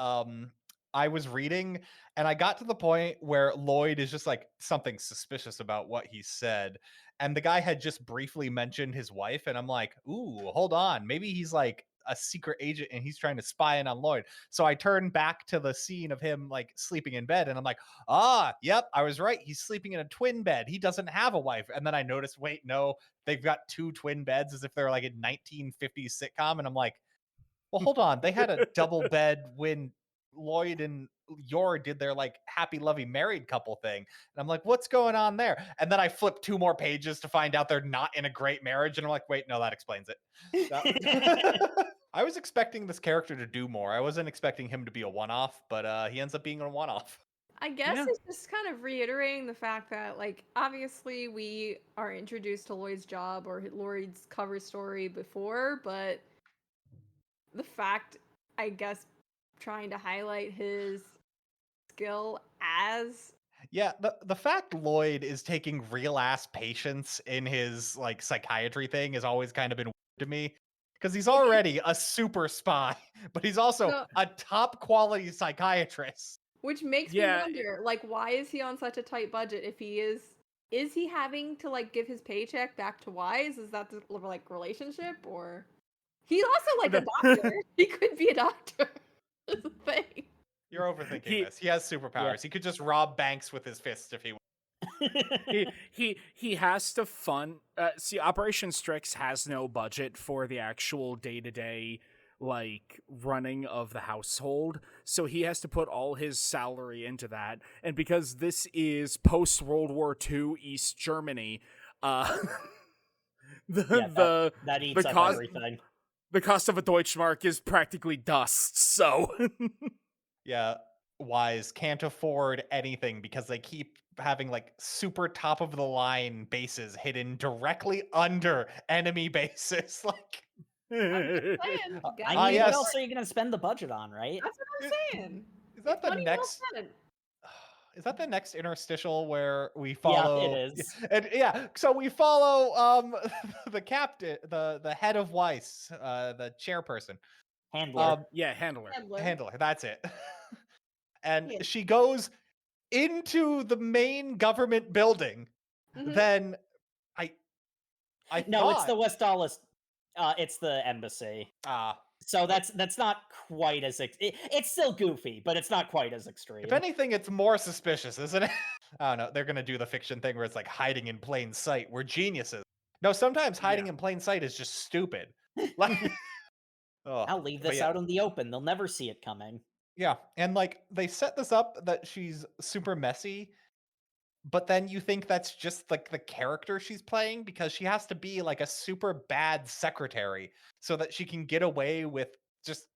C: I was reading and I got to the point where Lloyd is just like something suspicious about what he said. And the guy had just briefly mentioned his wife. And I'm like, ooh, hold on. Maybe he's like a secret agent and he's trying to spy in on Lloyd. So I turned back to the scene of him like sleeping in bed and I'm like, yep, I was right. He's sleeping in a twin bed. He doesn't have a wife. And then I noticed, wait, no, they've got two twin beds as if they're like a 1950s sitcom. And I'm like, well, hold on. They had a double bed when Lloyd and Yor did their like happy, lovey, married couple thing. And I'm like, what's going on there? And then I flipped 2 more pages to find out they're not in a great marriage. And I'm like, wait, no, that explains it. I was expecting this character to do more. I wasn't expecting him to be a one-off, but he ends up being a one-off.
D: I guess it's just kind of reiterating the fact that, like, obviously we are introduced to Lloyd's job or Lloyd's cover story before, but the fact, I guess, trying to highlight his skill as...
C: Yeah, the fact Lloyd is taking real ass patience in his like psychiatry thing has always kind of been weird to me. Because he's already a super spy, but he's also a top quality psychiatrist.
D: Which makes me wonder, like, why is he on such a tight budget if he is he having to, like, give his paycheck back to Wise? Is that the, like, relationship? Or he's also, like, a doctor. He could be a doctor. That's the thing.
C: You're overthinking this. He has superpowers. Yeah. He could just rob banks with his fists if he wants.
B: he has to fund... see, Operation Strix has no budget for the actual day-to-day like running of the household, so he has to put all his salary into that. And because this is post World War II East Germany,
A: that eats up everything.
B: The cost of a Deutschmark is practically dust. So
C: yeah, Wise can't afford anything because they keep having like super top of the line bases hidden directly under enemy bases. Like,
A: I mean, what else are you going to spend the budget on, right?
D: That's what I'm saying.
C: Is that the next? Is that the next interstitial where we follow?
A: Yeah, it is.
C: And so we follow the captain, the head of Weiss, the chairperson,
B: handler. Handler.
C: That's it. And she goes into the main government building. Mm-hmm. Then I
A: no, it's the Westalis. It's the embassy. So that's not quite as... it's still goofy, but it's not quite as extreme.
C: If anything, it's more suspicious, isn't it? I don't know. They're going to do the fiction thing where it's like hiding in plain sight. We're geniuses. No, sometimes hiding in plain sight is just stupid. Like,
A: I'll leave this out in the open. They'll never see it coming.
C: Yeah, and like they set this up that she's super messy, but then you think that's just like the character she's playing because she has to be like a super bad secretary so that she can get away with just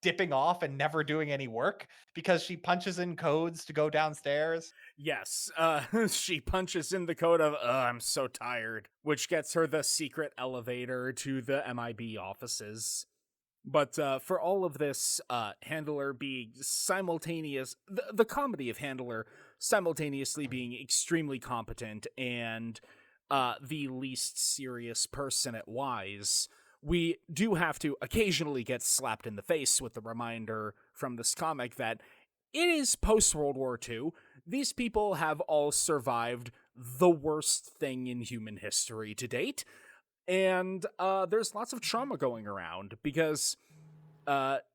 C: dipping off and never doing any work because she punches in codes to go downstairs.
B: Yes, she punches in the code of I'm so tired, which gets her the secret elevator to the MIB offices. But for all of this, Handler being the comedy of Handler simultaneously being extremely competent and the least serious person at Wise, we do have to occasionally get slapped in the face with the reminder from this comic that it is post-World War II. These people have all survived the worst thing in human history to date. And there's lots of trauma going around because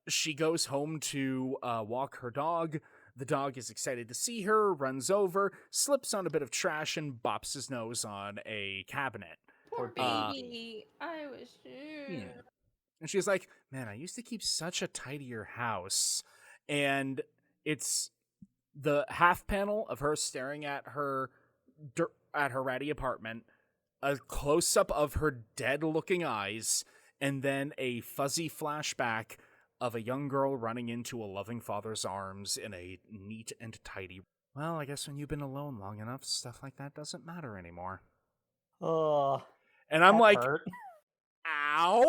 B: she goes home to walk her dog. The dog is excited to see her, runs over, slips on a bit of trash, and bops his nose on a cabinet.
D: Poor baby. I was.
B: Yeah. And she's like, man, I used to keep such a tidier house. And it's the half panel of her staring at her ratty apartment, a close-up of her dead-looking eyes, and then a fuzzy flashback of a young girl running into a loving father's arms in a neat and tidy. Well, I guess when you've been alone long enough, stuff like that doesn't matter anymore.
A: Oh,
B: and I'm like,
A: hurt.
B: ow!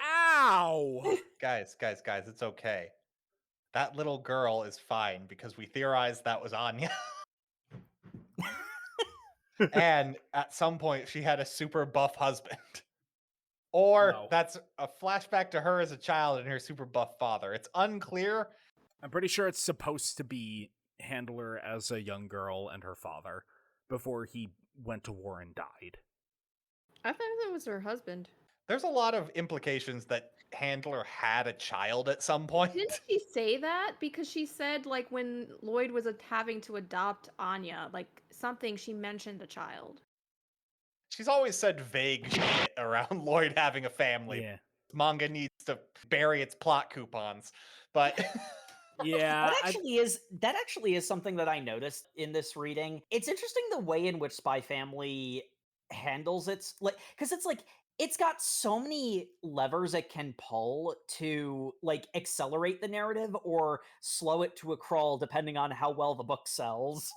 B: Ow!
C: Guys, it's okay. That little girl is fine because we theorized that was Anya. And at some point, she had a super buff husband. Or
B: No.
C: that's a flashback to her as a child and her super buff father. It's unclear.
B: I'm pretty sure it's supposed to be Handler as a young girl and her father before he went to war and died.
D: I thought that was her husband.
C: There's a lot of implications that Handler had a child at some point.
D: Didn't she say that? Because she said, like, when Lloyd was having to adopt Anya, like, something, she mentioned a child.
C: She's always said vague shit around Lloyd having a family.
B: Yeah.
C: Manga needs to bury its plot coupons. But
B: Yeah.
A: that actually is something that I noticed in this reading. It's interesting the way in which Spy Family handles its, like, because it's like it's got so many levers it can pull to like accelerate the narrative or slow it to a crawl depending on how well the book sells.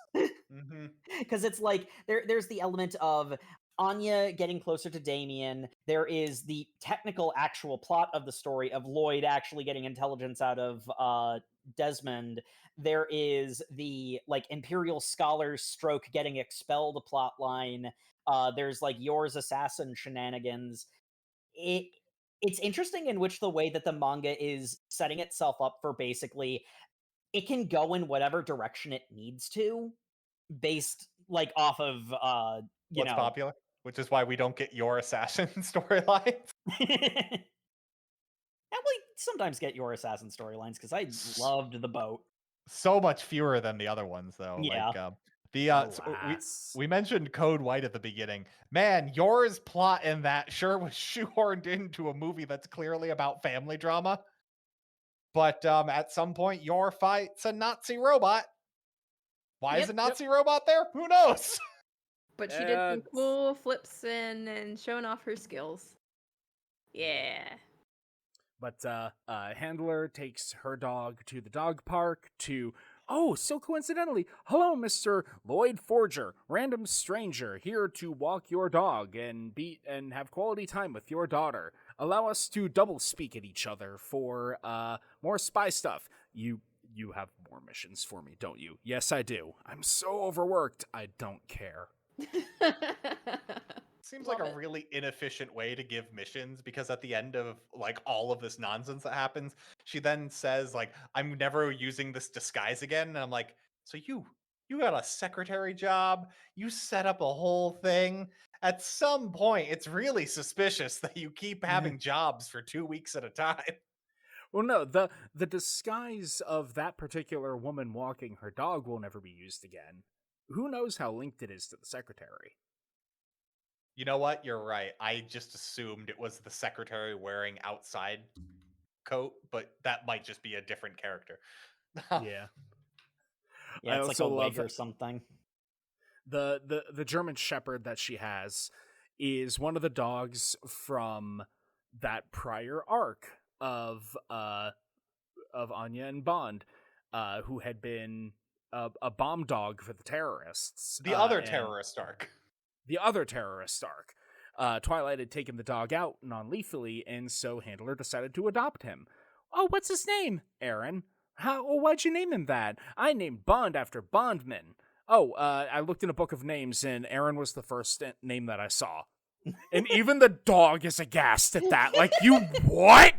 A: Because it's like there's the element of Anya getting closer to Damien. There is the technical actual plot of the story of Lloyd actually getting intelligence out of Desmond. There is the like Imperial Scholar's stroke getting expelled plot line. There's like Yours Assassin shenanigans. It's interesting in which the way that the manga is setting itself up for basically it can go in whatever direction it needs to based like off of
C: what's popular, which is why we don't get Your Assassin storylines.
A: And we sometimes get Your Assassin storylines because I loved the boat.
C: So much fewer than the other ones, though.
A: Yeah.
C: Like we mentioned Code White at the beginning. Man, Yours plot in that sure was shoehorned into a movie that's clearly about family drama. But at some point, Yor fights a Nazi robot. Why is a Nazi robot there? Who knows?
D: But she did some cool flips and showing off her skills. Yeah.
B: But Handler takes her dog to the dog park to, so coincidentally, hello, Mr. Lloyd Forger, random stranger, here to walk your dog and have quality time with your daughter. Allow us to double speak at each other for more spy stuff. You have more missions for me, don't you? Yes, I do. I'm so overworked, I don't care.
C: Seems like a really inefficient way to give missions because at the end of like all of this nonsense that happens, she then says like, I'm never using this disguise again. And I'm like, so you got a secretary job, you set up a whole thing. At some point, it's really suspicious that you keep having jobs for 2 weeks at a time.
B: Well, no, the disguise of that particular woman walking her dog will never be used again. Who knows how linked it is to the secretary?
C: You know what? You're right. I just assumed it was the secretary wearing outside coat, but that might just be a different character.
B: Yeah.
A: Yeah, it's like a wig or something.
B: The German Shepherd that she has is one of the dogs from that prior arc of Anya and Bond, who had been a bomb dog for the terrorists.
C: The other terrorist arc.
B: The other terrorist arc. Twilight had taken the dog out non-lethally, and so Handler decided to adopt him. Oh, what's his name? Aaron. Why'd you name him that? I named Bond after Bondman. Oh, I looked in a book of names, and Aaron was the first name that I saw. And even the dog is aghast at that. Like, you what?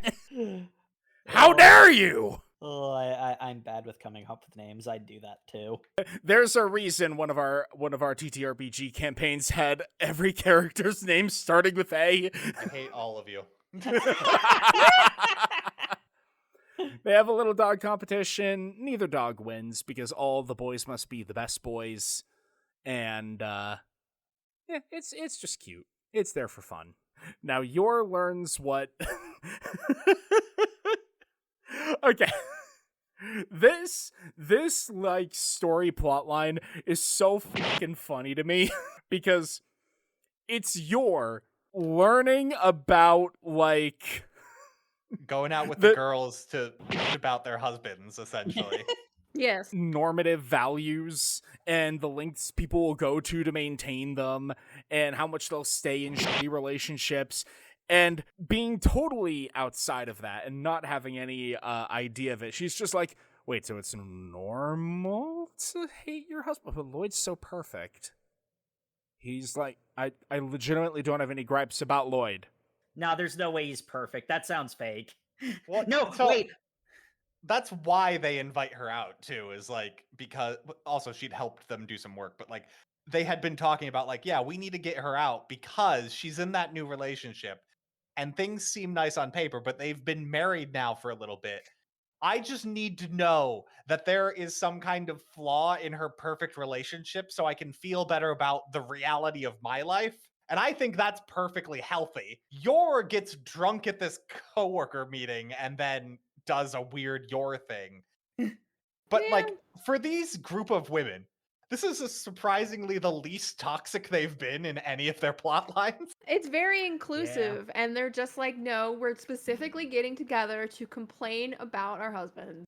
B: How dare you?
A: Oh, I'm bad with coming up with names. I'd do that too.
B: There's a reason one of our TTRPG campaigns had every character's name starting with A.
C: I hate all of you.
B: They have a little dog competition. Neither dog wins because all the boys must be the best boys. And it's just cute. It's there for fun. Now Yor learns what okay. This like story plotline is so fucking funny to me because it's Yor learning about like
C: going out with the girls to about their husbands, essentially.
D: Yes.
B: Normative values and the lengths people will go to maintain them and how much they'll stay in shitty relationships and being totally outside of that and not having any idea of it. She's just like, wait, so it's normal to hate your husband? But Lloyd's so perfect. He's like, I legitimately don't have any gripes about Lloyd.
A: No, there's no way he's perfect. That sounds fake.
C: Well,
A: no,
C: so
A: wait.
C: That's why they invite her out too, is like, because also she'd helped them do some work, but like they had been talking about like, yeah, we need to get her out because she's in that new relationship and things seem nice on paper, but they've been married now for a little bit. I just need to know that there is some kind of flaw in her perfect relationship so I can feel better about the reality of my life. And I think that's perfectly healthy. Yor gets drunk at this coworker meeting and then does a weird Yor thing. But
D: Yeah.
C: like for these group of women, this is surprisingly the least toxic they've been in any of their plot lines.
D: It's very inclusive, and they're just like, no, we're specifically getting together to complain about our husbands.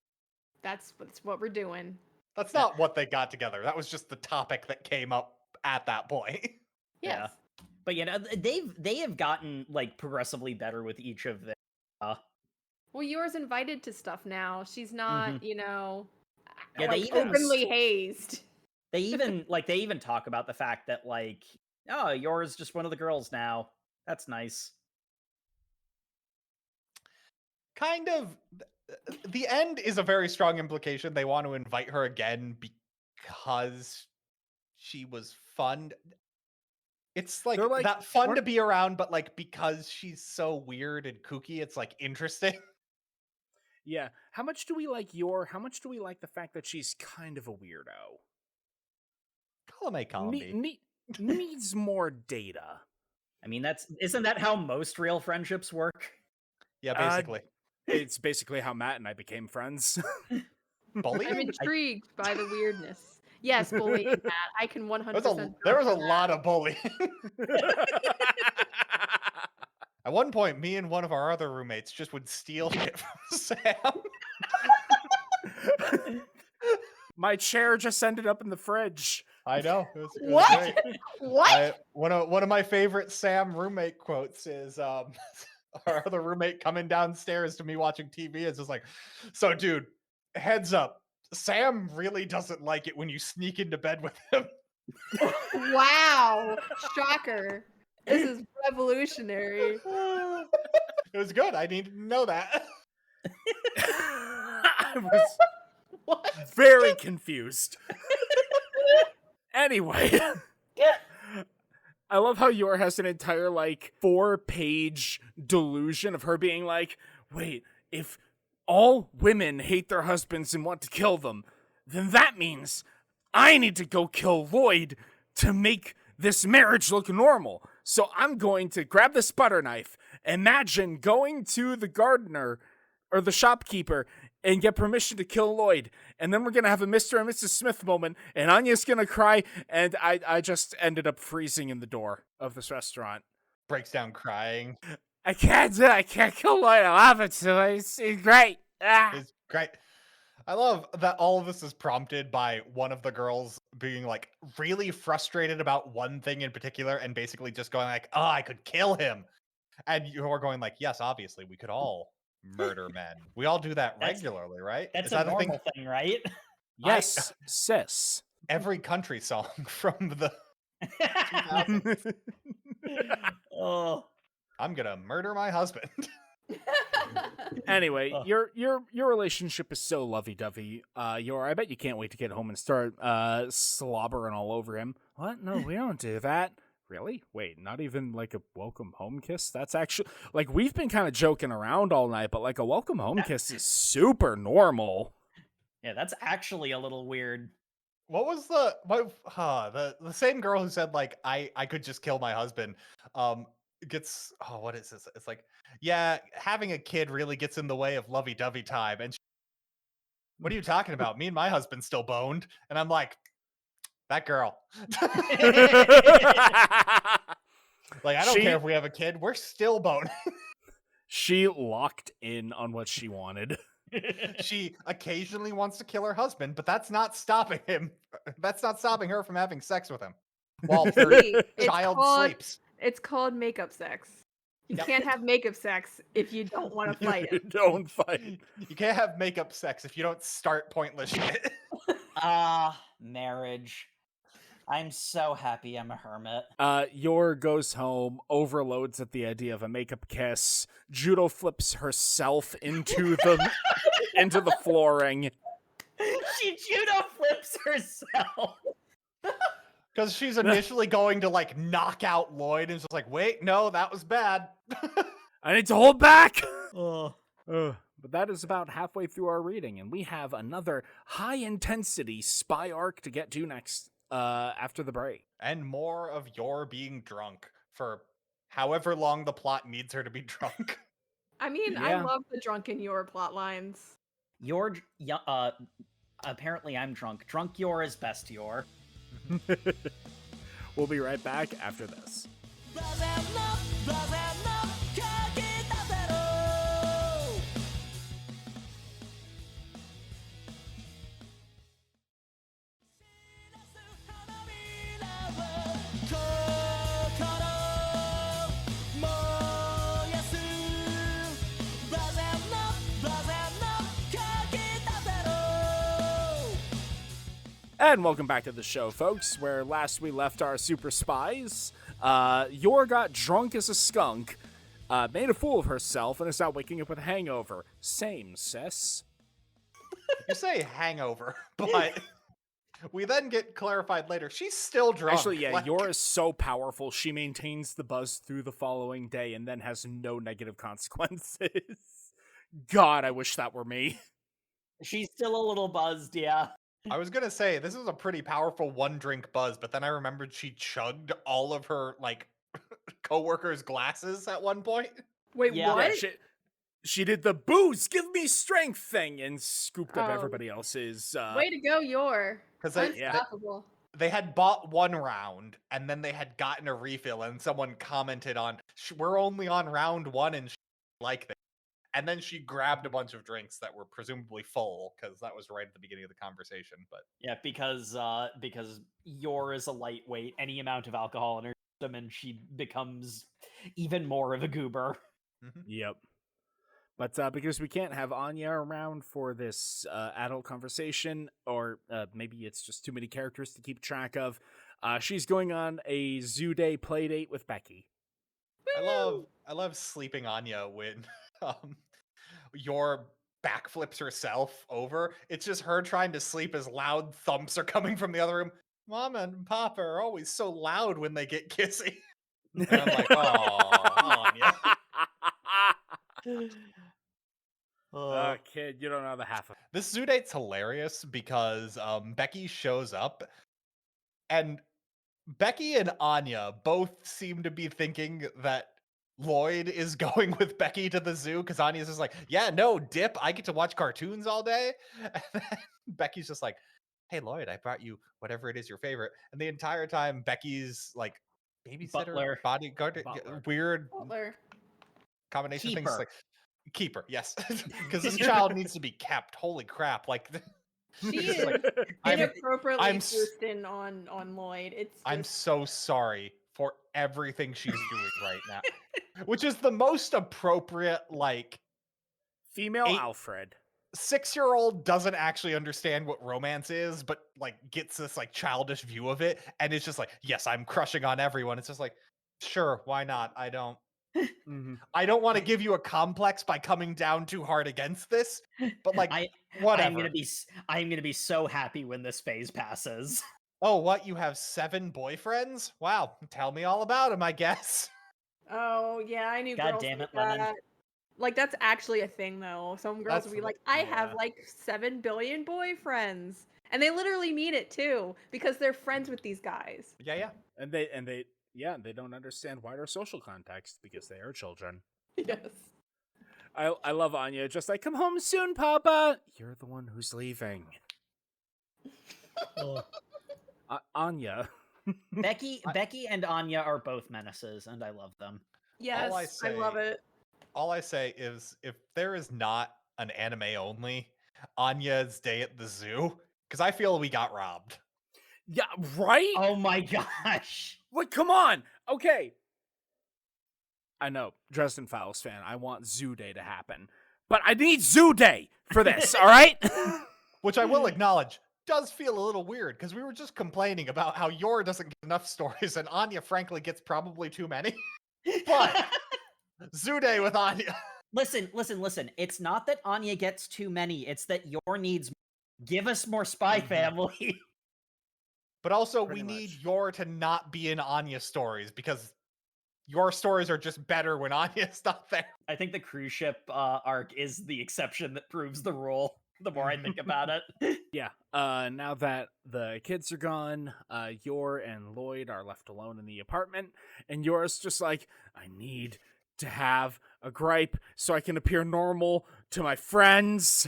D: That's what we're doing.
C: That's not what they got together. That was just the topic that came up at that point.
D: Yes.
A: But they have gotten like progressively better with each of them.
D: Well, Yor's invited to stuff now. She's not,
A: Yeah,
D: like,
A: they even
D: openly hazed.
A: They even talk about the fact that like, oh, Yor's just one of the girls now. That's nice.
C: Kind of. The end is a very strong implication. They want to invite her again because she was fun. It's like that fun to be around, but like because she's so weird and kooky, it's like interesting.
B: Yeah. How much do we like Yor? How much do we like the fact that she's kind of a weirdo?
C: Column A.
B: Needs more data.
A: I mean, isn't that how most real friendships work?
C: Yeah, basically.
B: It's basically how Matt and I became friends.
C: Bullying?
D: I'm intrigued by the weirdness. Yes, bullying, Matt. I can 100%.
C: There was a lot of bullying. At one point, me and one of our other roommates just would steal shit from Sam.
B: My chair just ended up in the fridge.
C: I know. It was
D: What?
C: great.
D: What?
C: One of my favorite Sam roommate quotes is our other roommate coming downstairs to me watching TV. It's just like, so dude, heads up. Sam really doesn't like it when you sneak into bed with him.
D: Wow. Shocker. This is revolutionary.
C: It was good. I needed to know that.
B: I was very confused. Anyway. I love how Yor has an entire, 4-page delusion of her being like, wait, if all women hate their husbands and want to kill them, then that means I need to go kill Lloyd to make this marriage look normal. So I'm going to grab this butter knife, imagine going to the gardener or the shopkeeper and get permission to kill Lloyd. And then we're going to have a Mr. and Mrs. Smith moment, and Anya's going to cry, and I just ended up freezing in the door of this restaurant.
C: Breaks down crying.
B: I can't kill Lloyd. I love it, so it's great.
C: It's great. I love that all of this is prompted by one of the girls being like really frustrated about one thing in particular and basically just going like, oh, I could kill him. And you're going like, yes, obviously we could all murder men. We all do that regularly, right?
A: That's
C: Is
A: a
C: that a
A: normal thing, right?
B: Yes, sis.
C: Every country song from the 2000s.
A: Oh.
C: I'm gonna murder my husband.
B: Anyway, your relationship is so lovey-dovey. I bet you can't wait to get home and start slobbering all over him. What? No, we don't do that. Really? Wait, not even like a welcome home kiss? That's actually like we've been kind of joking around all night, but like a welcome home kiss is super normal.
A: Yeah, that's actually a little weird.
C: What was the same girl who said like I could just kill my husband gets what is this? It's like, yeah, having a kid really gets in the way of lovey-dovey time. And what are you talking about? Me and my husband still boned. And I'm like, that girl. Like, I don't care if we have a kid, we're still boning.
B: She locked in on what she wanted.
C: She occasionally wants to kill her husband, but that's not stopping him. That's not stopping her from having sex with him while her child sleeps.
D: It's called makeup sex. You can't have makeup sex if you don't want to fight it.
B: Don't fight.
C: You can't have makeup sex if you don't start pointless shit.
A: Marriage. I'm so happy I'm a hermit.
B: Yor goes home, overloads at the idea of a makeup kiss. Judo flips herself into the flooring.
A: She judo flips herself.
C: Because she's initially going to like knock out Lloyd and just like, wait, no, that was bad.
B: I need to hold back. But that is about halfway through our reading, and we have another high-intensity spy arc to get to next after the break.
C: And more of Yor being drunk for however long the plot needs her to be drunk.
D: I mean,
B: Yeah.
D: I love the drunken Yor plot lines.
A: Apparently I'm drunk. Drunk Yor is best Yor.
B: We'll be right back after this. And welcome back to the show, folks, where last we left our super spies. Yor got drunk as a skunk, made a fool of herself, and is now waking up with a hangover. Same, sis.
C: You say hangover, but we then get clarified later. She's still drunk.
B: Actually, yeah, Yor is so powerful, she maintains the buzz through the following day and then has no negative consequences. God, I wish that were me.
A: She's still a little buzzed, yeah.
C: I was gonna say this is a pretty powerful one drink buzz, but then I remembered she chugged all of her like coworkers' glasses at one point.
D: Wait,
A: Yeah.
D: what?
B: Yeah, she did the booze, give me strength thing, and scooped up
D: Oh.
B: everybody else's.
D: Way to go, Yor.
C: Because
D: Unstoppable.
C: they had bought one round and then they had gotten a refill, and someone commented on, "We're only on round one and like this." And then she grabbed a bunch of drinks that were presumably full, because that was right at the beginning of the conversation. But
A: Yeah, because Yor is a lightweight, any amount of alcohol in her system, and she becomes even more of a goober.
B: Yep. But because we can't have Anya around for this adult conversation, or maybe it's just too many characters to keep track of, she's going on a Zoo Day play date with Becky.
C: I love sleeping Anya when Yor backflips herself over. It's just her trying to sleep as loud thumps are coming from the other room. Mama and Papa are always so loud when they get kissy. And I'm like, oh, Anya.
B: Kid, you don't know the half of it.
C: This zoo date's hilarious because Becky shows up, and Becky and Anya both seem to be thinking that Lloyd is going with Becky to the zoo because Anya's just like, yeah, no, dip. I get to watch cartoons all day. And then Becky's just like, hey, Lloyd, I brought you whatever it is your favorite. And the entire time, Becky's like babysitter,
A: Butler.
C: bodyguard,
B: Butler.
C: weird
D: Butler.
C: combination of things.
A: Keeper.
C: Like keeper, yes, because this child needs to be kept. Holy crap! Like
D: She
C: it's
D: is
C: like,
D: inappropriately
C: I'm s-
D: boosting on Lloyd. It's just
C: I'm so sorry for everything she's doing right now, which is the most appropriate. Like
B: Female
C: Eight-
B: Alfred.
C: 6-year-old doesn't actually understand what romance is, but like gets this like childish view of it, and it's just like, yes, I'm crushing on everyone. It's just like, sure, why not? I don't want to give you a complex by coming down too hard against this, but like, whatever.
A: I'm gonna be so happy when this phase passes.
C: Oh, what? You have 7 boyfriends? Wow, tell me all about them, I guess.
D: oh yeah, I knew
A: God
D: girls
A: damn
D: like
A: it, Lemon.
D: that. Like that's actually a thing though. Some girls will be like, I have
C: yeah.
D: like 7 billion boyfriends. And they literally mean it too, because they're friends with these guys.
C: Yeah.
B: And they don't understand wider social context because they are children.
D: Yes.
B: I love Anya, just like, come home soon, Papa. You're the one who's leaving. Anya.
A: Becky and Anya are both menaces, and I love them.
D: Yes, I love it.
C: All I say is, if there is not an anime only Anya's Day at the Zoo, because I feel we got robbed.
B: Yeah, right?
A: Oh my gosh.
B: Wait, come on. Okay. I know, Dresden Files fan, I want Zoo Day to happen. But I need Zoo Day for this, all right?
C: Which I will acknowledge does feel a little weird, because we were just complaining about how Yor doesn't get enough stories, and Anya, frankly, gets probably too many. But Zoo Day with Anya.
A: Listen. It's not that Anya gets too many. It's that Yor needs. Give us more Spy Family.
C: But also,
B: Pretty
C: we need
B: much.
C: Yor to not be in Anya stories, because your stories are just better when Anya's not there.
A: I think the cruise ship arc is the exception that proves the rule. The more I think about it.
B: Yeah. Now that the kids are gone, Yor and Lloyd are left alone in the apartment, and Yor's just like, I need to have a gripe so I can appear normal to my friends.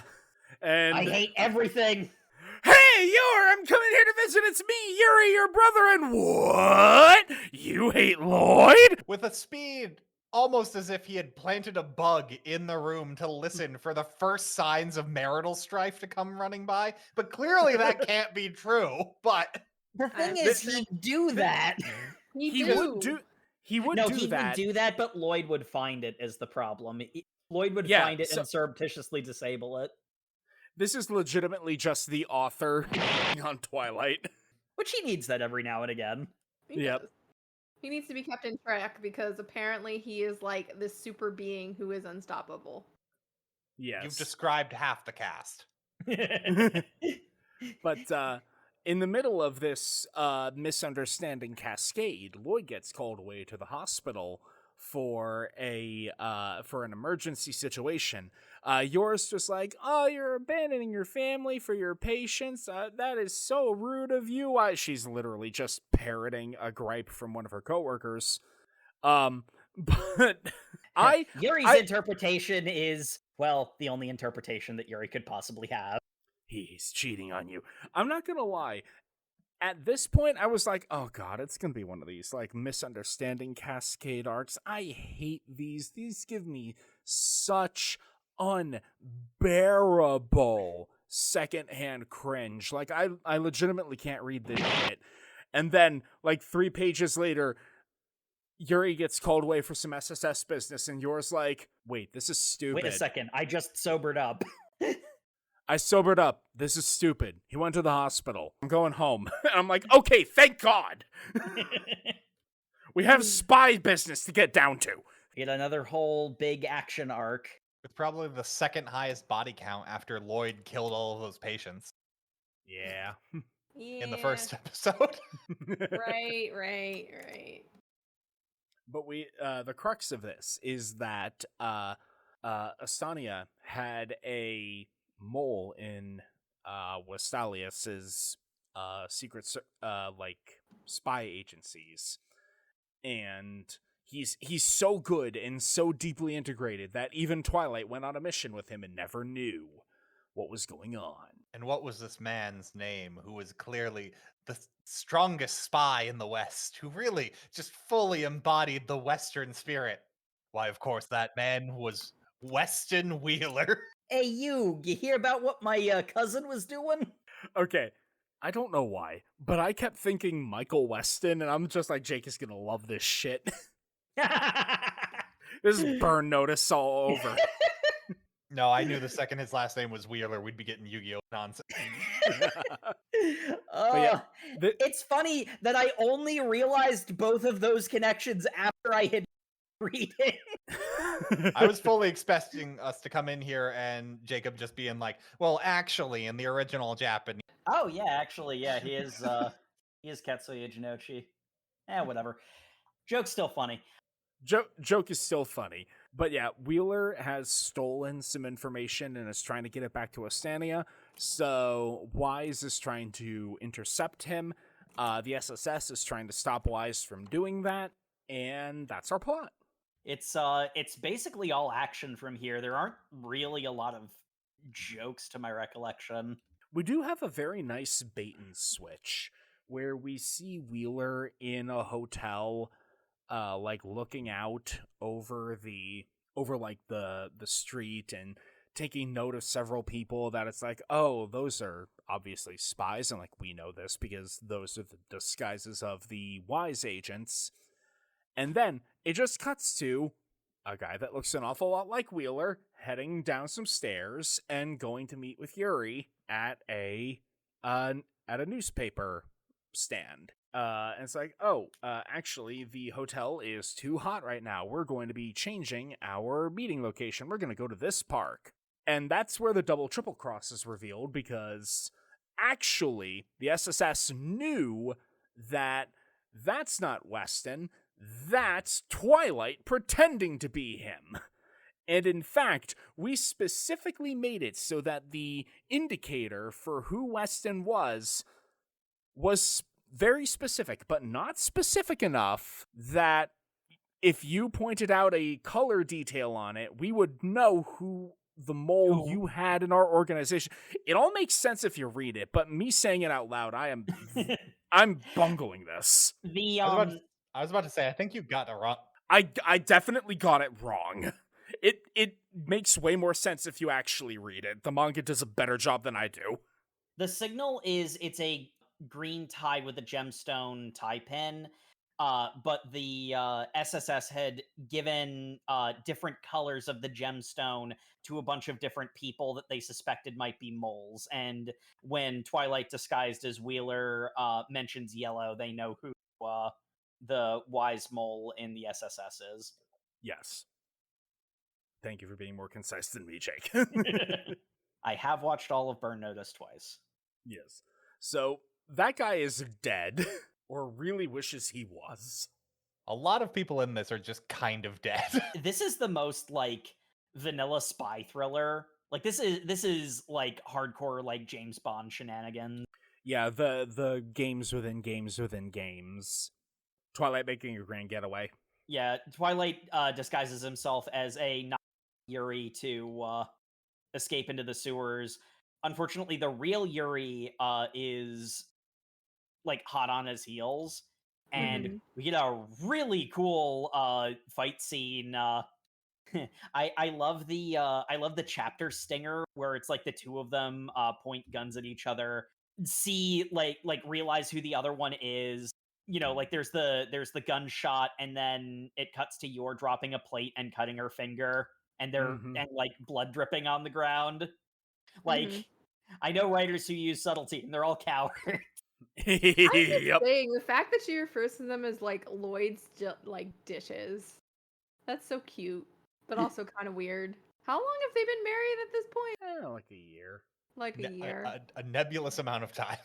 B: And
A: I hate everything.
B: hey, Yor, I'm coming here to visit. It's me, Yuri, your brother. And what? You hate Lloyd?
C: With a speed almost as if he had planted a bug in the room to listen for the first signs of marital strife to come running by. But clearly that can't be true. But
A: The thing is, he'd do that.
B: He would do that.
A: But Lloyd would find it is the problem. Lloyd would find it and surreptitiously disable it.
B: This is legitimately just the author on Twilight.
A: Which he needs that every now and again.
D: He does. He needs to be kept in track because apparently he is like this super being who is unstoppable.
B: Yes.
C: You've described half the cast.
B: But in the middle of this misunderstanding cascade, Lloyd gets called away to the hospital for an emergency situation. Yor's just like, oh, you're abandoning your family for your patients. That is so rude of you. She's literally just parroting a gripe from one of her coworkers. But
A: Yuri's interpretation is, well, the only interpretation that Yuri could possibly have.
B: He's cheating on you. I'm not gonna lie. At this point, I was like, oh god, it's gonna be one of these, like, misunderstanding cascade arcs. I hate these. These give me such unbearable secondhand cringe. Like, I legitimately can't read this shit. And then, like, 3 pages later, Yuri gets called away for some SSS business, and Yor's like, wait, this is stupid.
A: Wait a second, I just sobered up.
B: I sobered up. This is stupid. He went to the hospital. I'm going home. And I'm like, okay, thank God. We have spy business to get down to.
A: We get another whole big action arc.
C: With probably the second highest body count after Lloyd killed all of those patients.
B: Yeah.
C: In the first episode.
D: Right.
B: But the crux of this is that Astania had a mole in Westalius's secret spy agencies, and He's so good and so deeply integrated that even Twilight went on a mission with him and never knew what was going on.
C: And what was this man's name who was clearly the strongest spy in the West, who really just fully embodied the Western spirit? Why, of course, that man was Weston Wheeler.
A: Hey, you hear about what my cousin was doing?
B: Okay, I don't know why, but I kept thinking Michael Weston, and I'm just like, Jake is gonna love this shit. This is burn notice all over.
C: No, I knew the second his last name was Wheeler, we'd be getting Yu-Gi-Oh! Nonsense.
B: yeah,
A: It's funny that I only realized both of those connections after I had reading.
C: I was fully expecting us to come in here and Jacob just being like, well, actually, in the original Japanese.
A: Oh yeah, actually, yeah, he is Katsuya Jinochi. Whatever. Joke's still funny.
B: Joke is still funny. But yeah, Wheeler has stolen some information and is trying to get it back to Astania. So Wise is trying to intercept him. The SSS is trying to stop Wise from doing that. And that's our plot.
A: It's basically all action from here. There aren't really a lot of jokes to my recollection.
B: We do have a very nice bait and switch where we see Wheeler in a hotel, like looking out over the street and taking note of several people that it's like, oh, those are obviously spies, and like we know this because those are the disguises of the Wise agents. And then it just cuts to a guy that looks an awful lot like Wheeler heading down some stairs and going to meet with Yuri at a newspaper stand. And it's like, actually, the hotel is too hot right now. We're going to be changing our meeting location. We're going to go to this park. And that's where the double triple cross is revealed, because actually the SSS knew that that's not Weston. That's Twilight pretending to be him. And in fact, we specifically made it so that the indicator for who Weston was very specific, but not specific enough that if you pointed out a color detail on it, we would know who the mole you had in our organization. It all makes sense if you read it, but me saying it out loud, I'm bungling this.
C: I was about to say, I think you got it wrong.
B: I definitely got it wrong. It makes way more sense if you actually read it. The manga does a better job than I do.
A: The signal is it's a green tie with a gemstone tie pin, but the SSS had given different colors of the gemstone to a bunch of different people that they suspected might be moles. And when Twilight, disguised as Wheeler, mentions yellow, they know who the Wise mole in the SSS is.
B: Yes. Thank you for being more concise than me, Jake.
A: I have watched all of Burn Notice twice.
B: Yes. So that guy is dead, or really wishes he was.
C: A lot of people in this are just kind of dead.
A: This is the most like vanilla spy thriller. Like this is like hardcore like James Bond shenanigans.
B: Yeah, the games within games within games. Twilight making a grand getaway.
A: Yeah, Twilight disguises himself as a Yuri to escape into the sewers. Unfortunately, the real Yuri is like hot on his heels, and we get a really cool fight scene. I love the chapter stinger where it's like the two of them point guns at each other, see like realize who the other one is. You know, like there's the gunshot, and then it cuts to Yor dropping a plate and cutting her finger, and and like blood dripping on the ground. Like, I know writers who use subtlety, and they're all cowards.
D: I'm just saying, the fact that she refers to them as like Lloyd's like dishes, that's so cute, but also kind of weird. How long have they been married at this point?
B: Like a year.
D: Like a year.
C: A nebulous amount of time.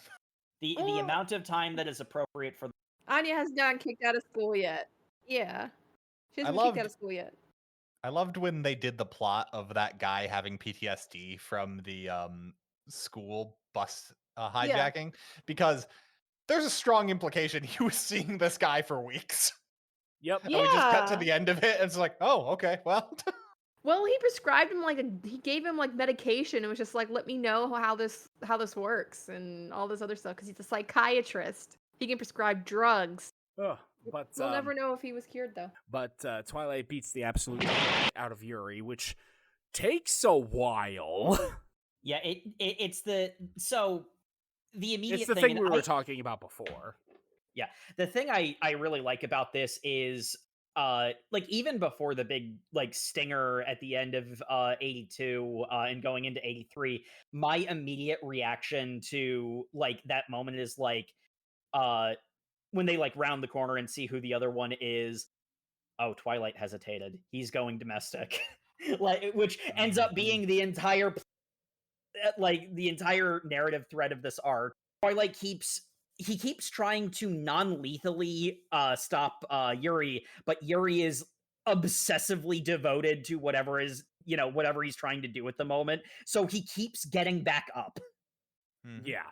A: The amount of time that is appropriate for.
D: Anya has not kicked out of school yet. Yeah, she hasn't been kicked out of school yet.
C: I loved when they did the plot of that guy having PTSD from the school bus hijacking, because there's a strong implication he was seeing this guy for weeks.
B: Yep.
C: And we just cut to
D: Yeah.
C: the end of it, and it's like, oh, okay, well.
D: Well, he prescribed him he gave him like medication. It was just like, let me know how this works and all this other stuff because he's a psychiatrist. He can prescribe drugs.
B: Ugh, but
D: We'll never know if he was cured though.
B: But Twilight beats the absolute out of Yuri, which takes a while.
A: Yeah, it's the immediate
B: It's the thing we were talking about before.
A: Yeah, the thing I really like about this is like even before the big like stinger at the end of 82 and going into 83, my immediate reaction to like that moment is like when they like round the corner and see who the other one is. Oh, Twilight hesitated. He's going domestic. Like, which ends up being the entire narrative thread of this arc. Twilight keeps trying to non-lethally stop Yuri, but Yuri is obsessively devoted to whatever he's trying to do at the moment. So he keeps getting back up.
B: Yeah.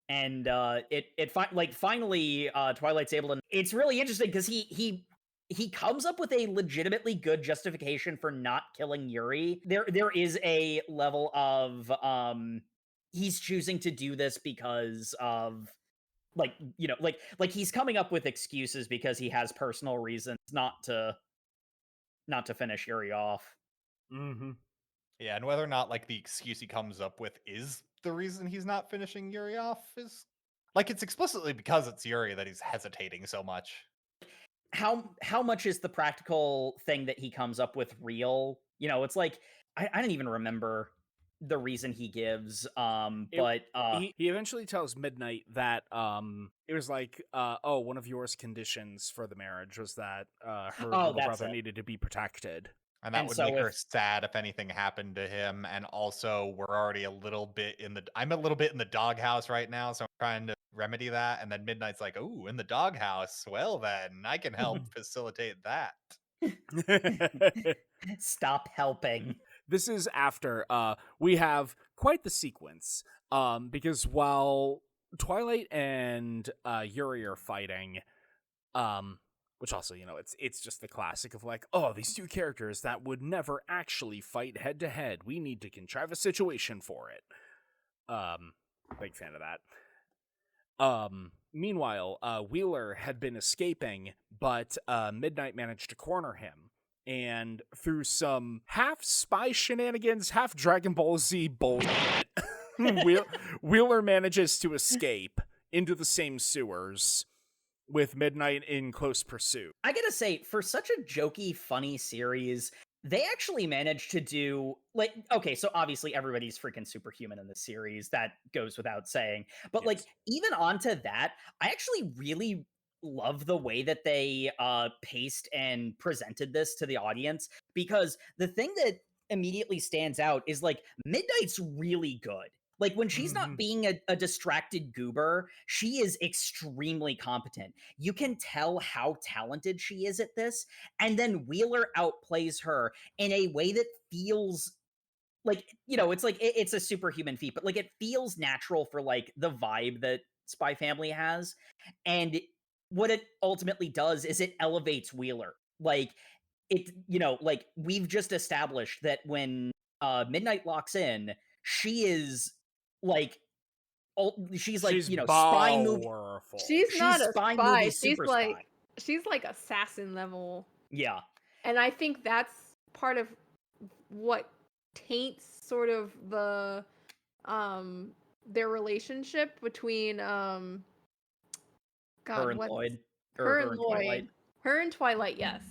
A: And finally Twilight's able to. It's really interesting because he comes up with a legitimately good justification for not killing Yuri. There is a level of he's choosing to do this because of like he's coming up with excuses because he has personal reasons not to finish Yuri off.
B: Mm-hmm.
C: Yeah, and whether or not like the excuse he comes up with is the reason he's not finishing Yuri off is like it's explicitly because it's Yuri that he's hesitating so much.
A: How much is the practical thing that he comes up with real? It's like I don't even remember the reason he gives. But
B: he eventually tells Midnight that it was like one of yours conditions for the marriage was that her little brother needed to be protected.
C: And that would make her sad if anything happened to him. And also, we're already I'm a little bit in the doghouse right now, so I'm trying to remedy that. And then Midnight's like, "Ooh, in the doghouse. Well, then I can help facilitate that."
A: Stop helping.
B: This is after we have quite the sequence. Because while Twilight and Yuri are fighting, which also, it's just the classic of like, oh, these two characters that would never actually fight head to head. We need to contrive a situation for it. Big fan of that. Meanwhile, Wheeler had been escaping, but Midnight managed to corner him. And through some half spy shenanigans, half Dragon Ball Z bullshit, Wheeler manages to escape into the same sewers with Midnight in close pursuit.
A: I gotta say, for such a jokey, funny series, they actually managed to do, like, okay, so obviously everybody's freaking superhuman in this series. That goes without saying. But, like, even onto that, I actually really love the way that they paced and presented this to the audience. Because the thing that immediately stands out is, like, Midnight's really good. Like, when she's not being a distracted goober, she is extremely competent. You can tell how talented she is at this, and then Wheeler outplays her in a way that feels like, it's like, it's a superhuman feat, but, like, it feels natural for, like, the vibe that Spy Family has. And what it ultimately does is it elevates Wheeler. Like, like, we've just established that when Midnight locks in, she is... like, she's spy movie.
D: She's not a spy.
A: Spy.
D: She's like assassin level.
A: Yeah.
D: And I think that's part of what taints sort of the their relationship between her and
A: Lloyd.
D: Her and Twilight, yes.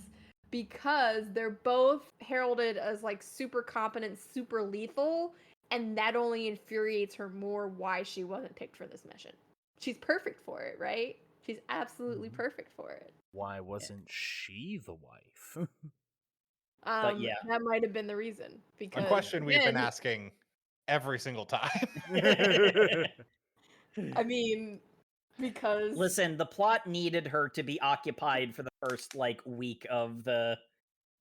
D: Because they're both heralded as like super competent, super lethal. And that only infuriates her more why she wasn't picked for this mission. She's perfect for it, right? She's absolutely perfect for it.
B: Why wasn't she the wife?
A: But yeah.
D: That might have been the reason. Because
C: a question we've been asking every single time.
D: I mean, because...
A: Listen, the plot needed her to be occupied for the first, like, week of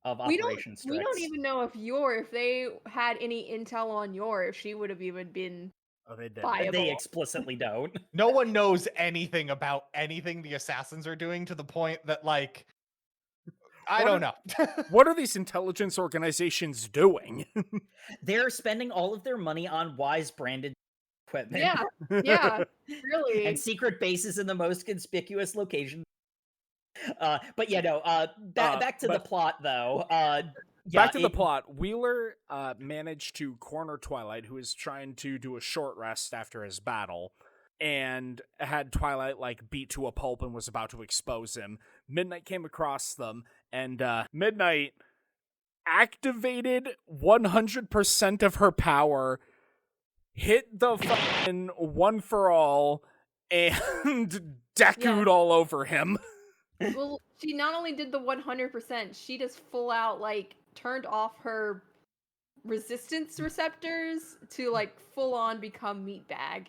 A: Operation Strix.
D: We don't even know if they had any intel on if she would have even been viable.
A: They explicitly don't.
C: No one knows anything about anything the assassins are doing, to the point that, like, I don't know.
B: What are these intelligence organizations doing?
A: They're spending all of their money on Wise branded equipment.
D: Yeah, really.
A: And secret bases in the most conspicuous locations. But yeah, no. Back to the plot, though.
B: Back to the plot. Wheeler managed to corner Twilight, who is trying to do a short rest after his battle, and had Twilight beat to a pulp and was about to expose him. Midnight came across them, and Midnight activated 100% of her power, hit the fucking one for all, and Deku'd all over him.
D: Well, she not only did the 100%, she just full out turned off her resistance receptors to full on become meatbag.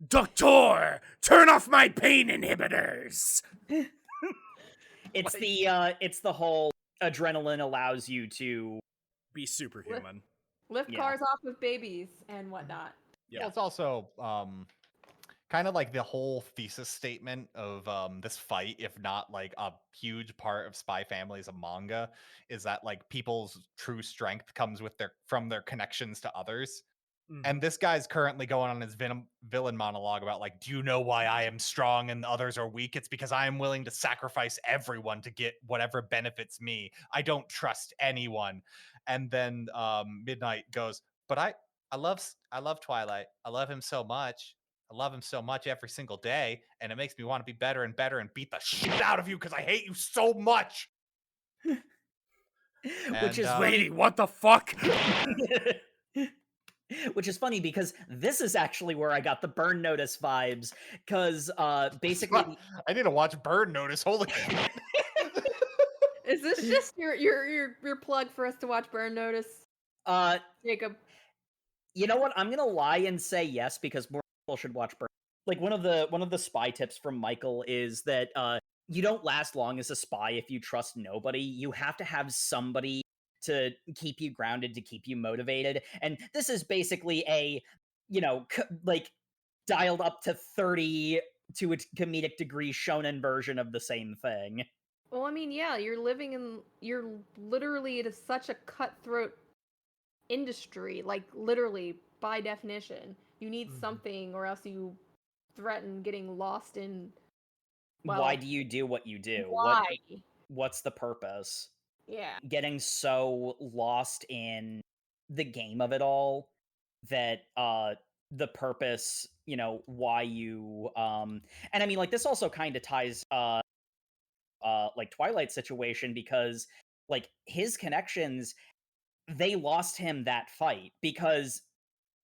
B: Doctor, turn off my pain inhibitors.
A: It's the whole adrenaline allows you to
B: be superhuman,
D: lift cars off with babies and whatnot.
C: Yeah, it's also kind of like the whole thesis statement of this fight, if not a huge part of Spy Family's manga, is that people's true strength comes from their connections to others. Mm-hmm. And this guy's currently going on his villain monologue about do you know why I am strong and the others are weak? It's because I am willing to sacrifice everyone to get whatever benefits me. I don't trust anyone. And then Midnight goes, but I love Twilight. I love him so much. I love him so much every single day, and it makes me want to be better and better and beat the shit out of you because I hate you so much.
A: Which is
B: lady, what the fuck?
A: Which is funny because this is actually where I got the Burn Notice vibes. Because basically,
C: I need to watch Burn Notice. Holy shit!
D: Is this just your plug for us to watch Burn Notice, Jacob?
A: You know what? I'm gonna lie and say yes because more people should watch Burn. One of the spy tips from Michael is that you don't last long as a spy if you trust nobody. You have to have somebody to keep you grounded, to keep you motivated. And this is basically a, dialed up to 30 to a comedic degree shonen version of the same thing.
D: Well, I mean, yeah, you're literally in such a cutthroat industry, literally by definition. You need something or else you threaten getting lost in. Well,
A: why do you do what you do?
D: Why?
A: What's the purpose?
D: Yeah.
A: Getting so lost in the game of it all that the purpose, why you and I mean this also kind of ties Twilight's situation because his connections, they lost him that fight because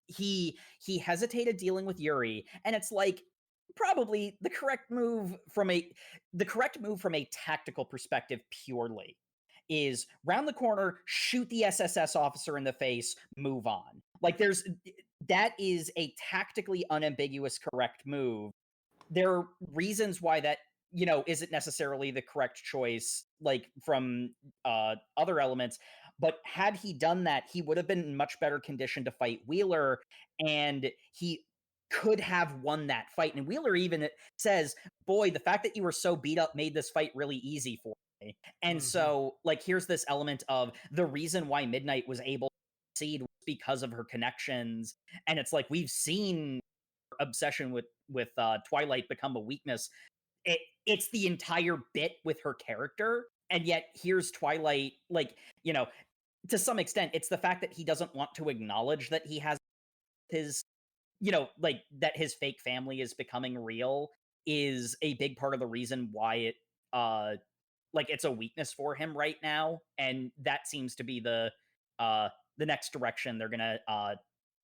A: he hesitated dealing with Yuri, and it's probably the correct move from a tactical perspective purely is round the corner, shoot the SSS officer in the face, move on. That is a tactically unambiguous correct move. There are reasons why that, isn't necessarily the correct choice, from other elements. But had he done that, he would have been in much better condition to fight Wheeler, and he could have won that fight. And Wheeler even says, boy, the fact that you were so beat up made this fight really easy for me. And so, here's this element of the reason why Midnight was able to succeed was because of her connections. And it's we've seen obsession with Twilight become a weakness. It's the entire bit with her character. And yet here's Twilight, to some extent, it's the fact that he doesn't want to acknowledge that he has his, that his fake family is becoming real is a big part of the reason why it, it's a weakness for him right now. And that seems to be the next direction they're gonna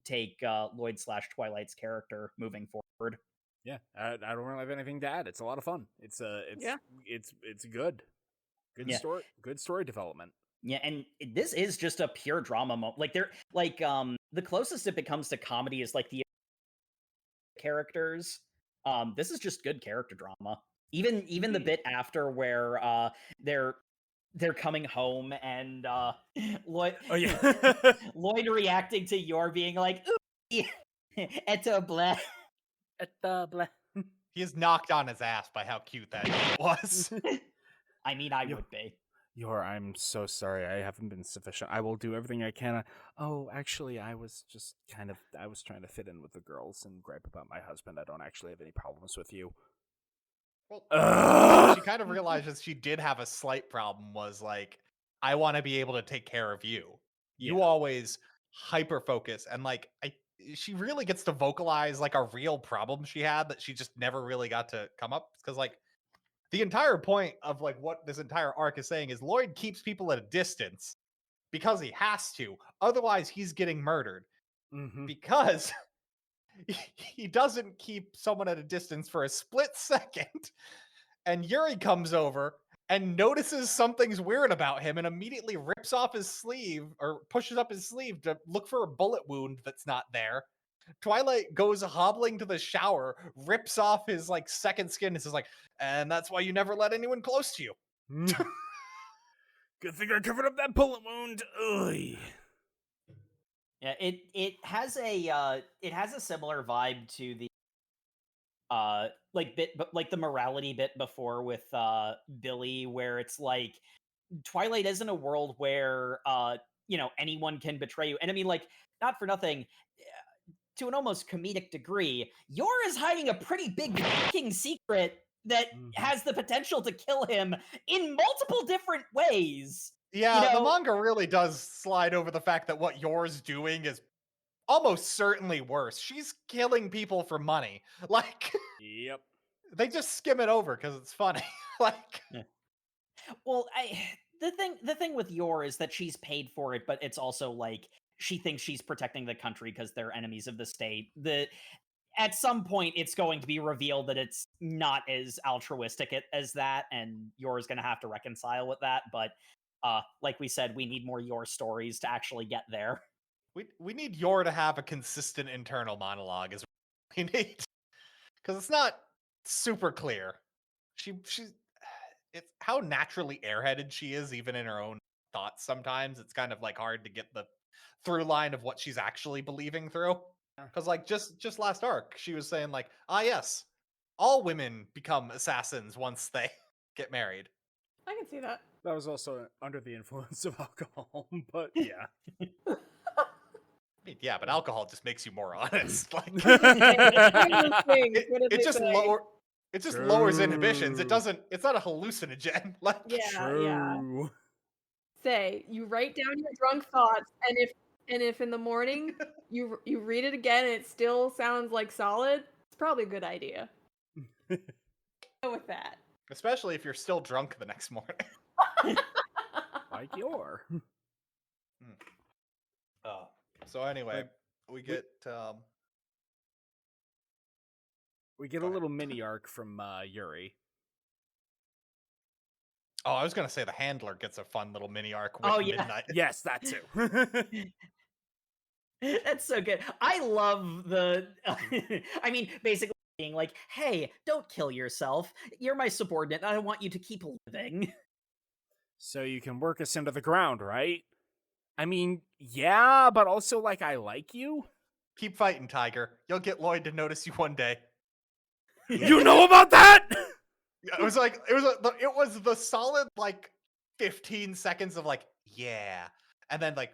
A: take Lloyd/Twilight's character moving forward.
B: Yeah, I don't really have anything to add. It's a lot of fun. It's good. Good story development.
A: Yeah, and this is just a pure drama moment. The closest it becomes to comedy is the characters. This is just good character drama. Even the bit after where they're coming home and Lloyd Lloyd reacting to Yor being like, ooh, eta blah.
B: Eta blah.
C: He is knocked on his ass by how cute that was.
A: I mean, I would be.
B: I'm so sorry. I haven't been sufficient. I will do everything I can. Actually, I was trying to fit in with the girls and gripe about my husband. I don't actually have any problems with you.
C: Well,
B: Ugh!
C: she kind of realizes she did have a slight problem was like, I want to be able to take care of you. You
B: Yeah.
C: always hyper focus and like she really gets to vocalize like a real problem she had that she just never really got to come up because like the entire point of like what this entire arc is saying is Lloyd keeps people at a distance because he has to. Otherwise, he's getting murdered
B: Mm-hmm.
C: because he doesn't keep someone at a distance for a split second. And Yuri comes over and notices something's weird about him and immediately rips off his sleeve or pushes up his sleeve to look for a bullet wound that's not there. Twilight goes hobbling to the shower, rips off his like second skin, and says like, and that's why you never let anyone close to you.
B: Good thing I covered up that bullet wound. Ugh.
A: Yeah, it has a similar vibe to the like the morality bit before with Billy, where it's like Twilight isn't a world where anyone can betray you. And I mean, like, not for nothing, to an almost comedic degree, Yor is hiding a pretty big fucking secret that has the potential to kill him in multiple different ways.
C: Yeah, the manga really does slide over the fact that what Yor's doing is almost certainly worse. She's killing people for money. Like,
B: Yep.
C: They just skim it over because it's funny. Like,
A: well, the thing with Yor is that she's paid for it, but it's also like she thinks she's protecting the country because they're enemies of the state. At some point, it's going to be revealed that it's not as altruistic as that, and Yor's going to have to reconcile with that. But like we said, we need more Yor stories to actually get there.
C: We need Yor to have a consistent internal monologue is what we need. Because it's not super clear. She's it's how naturally airheaded she is, even in her own thoughts sometimes. It's kind of like hard to get the through line of what she's actually believing through. Because like just last arc, she was saying like, yes, all women become assassins once they get married.
D: I can see that.
B: That was also under the influence of alcohol, but yeah.
C: Yeah, but alcohol just makes you more honest. Like
D: it
C: just lower. It just lowers inhibitions. It's not a hallucinogen. Like
D: yeah. Say you write down your drunk thoughts, and if in the morning you read it again and it still sounds like solid, it's probably a good idea. Go with that.
C: Especially if you're still drunk the next morning.
B: Like Yor.
C: So anyway, we get a
B: little mini arc from Yuri.
C: Oh, I was gonna say the handler gets a fun little mini arc with Midnight.
B: Yes, that too.
A: That's so good. I love the I mean, basically being like, hey, don't kill yourself. You're my subordinate, and I want you to keep living.
B: So you can work us into the ground, right? I mean, yeah, but also, like, I like you?
C: Keep fighting, Tiger. You'll get Lloyd to notice you one day.
B: You know about that?!
C: It was the solid, like, 15 seconds of, like, yeah. And then, like,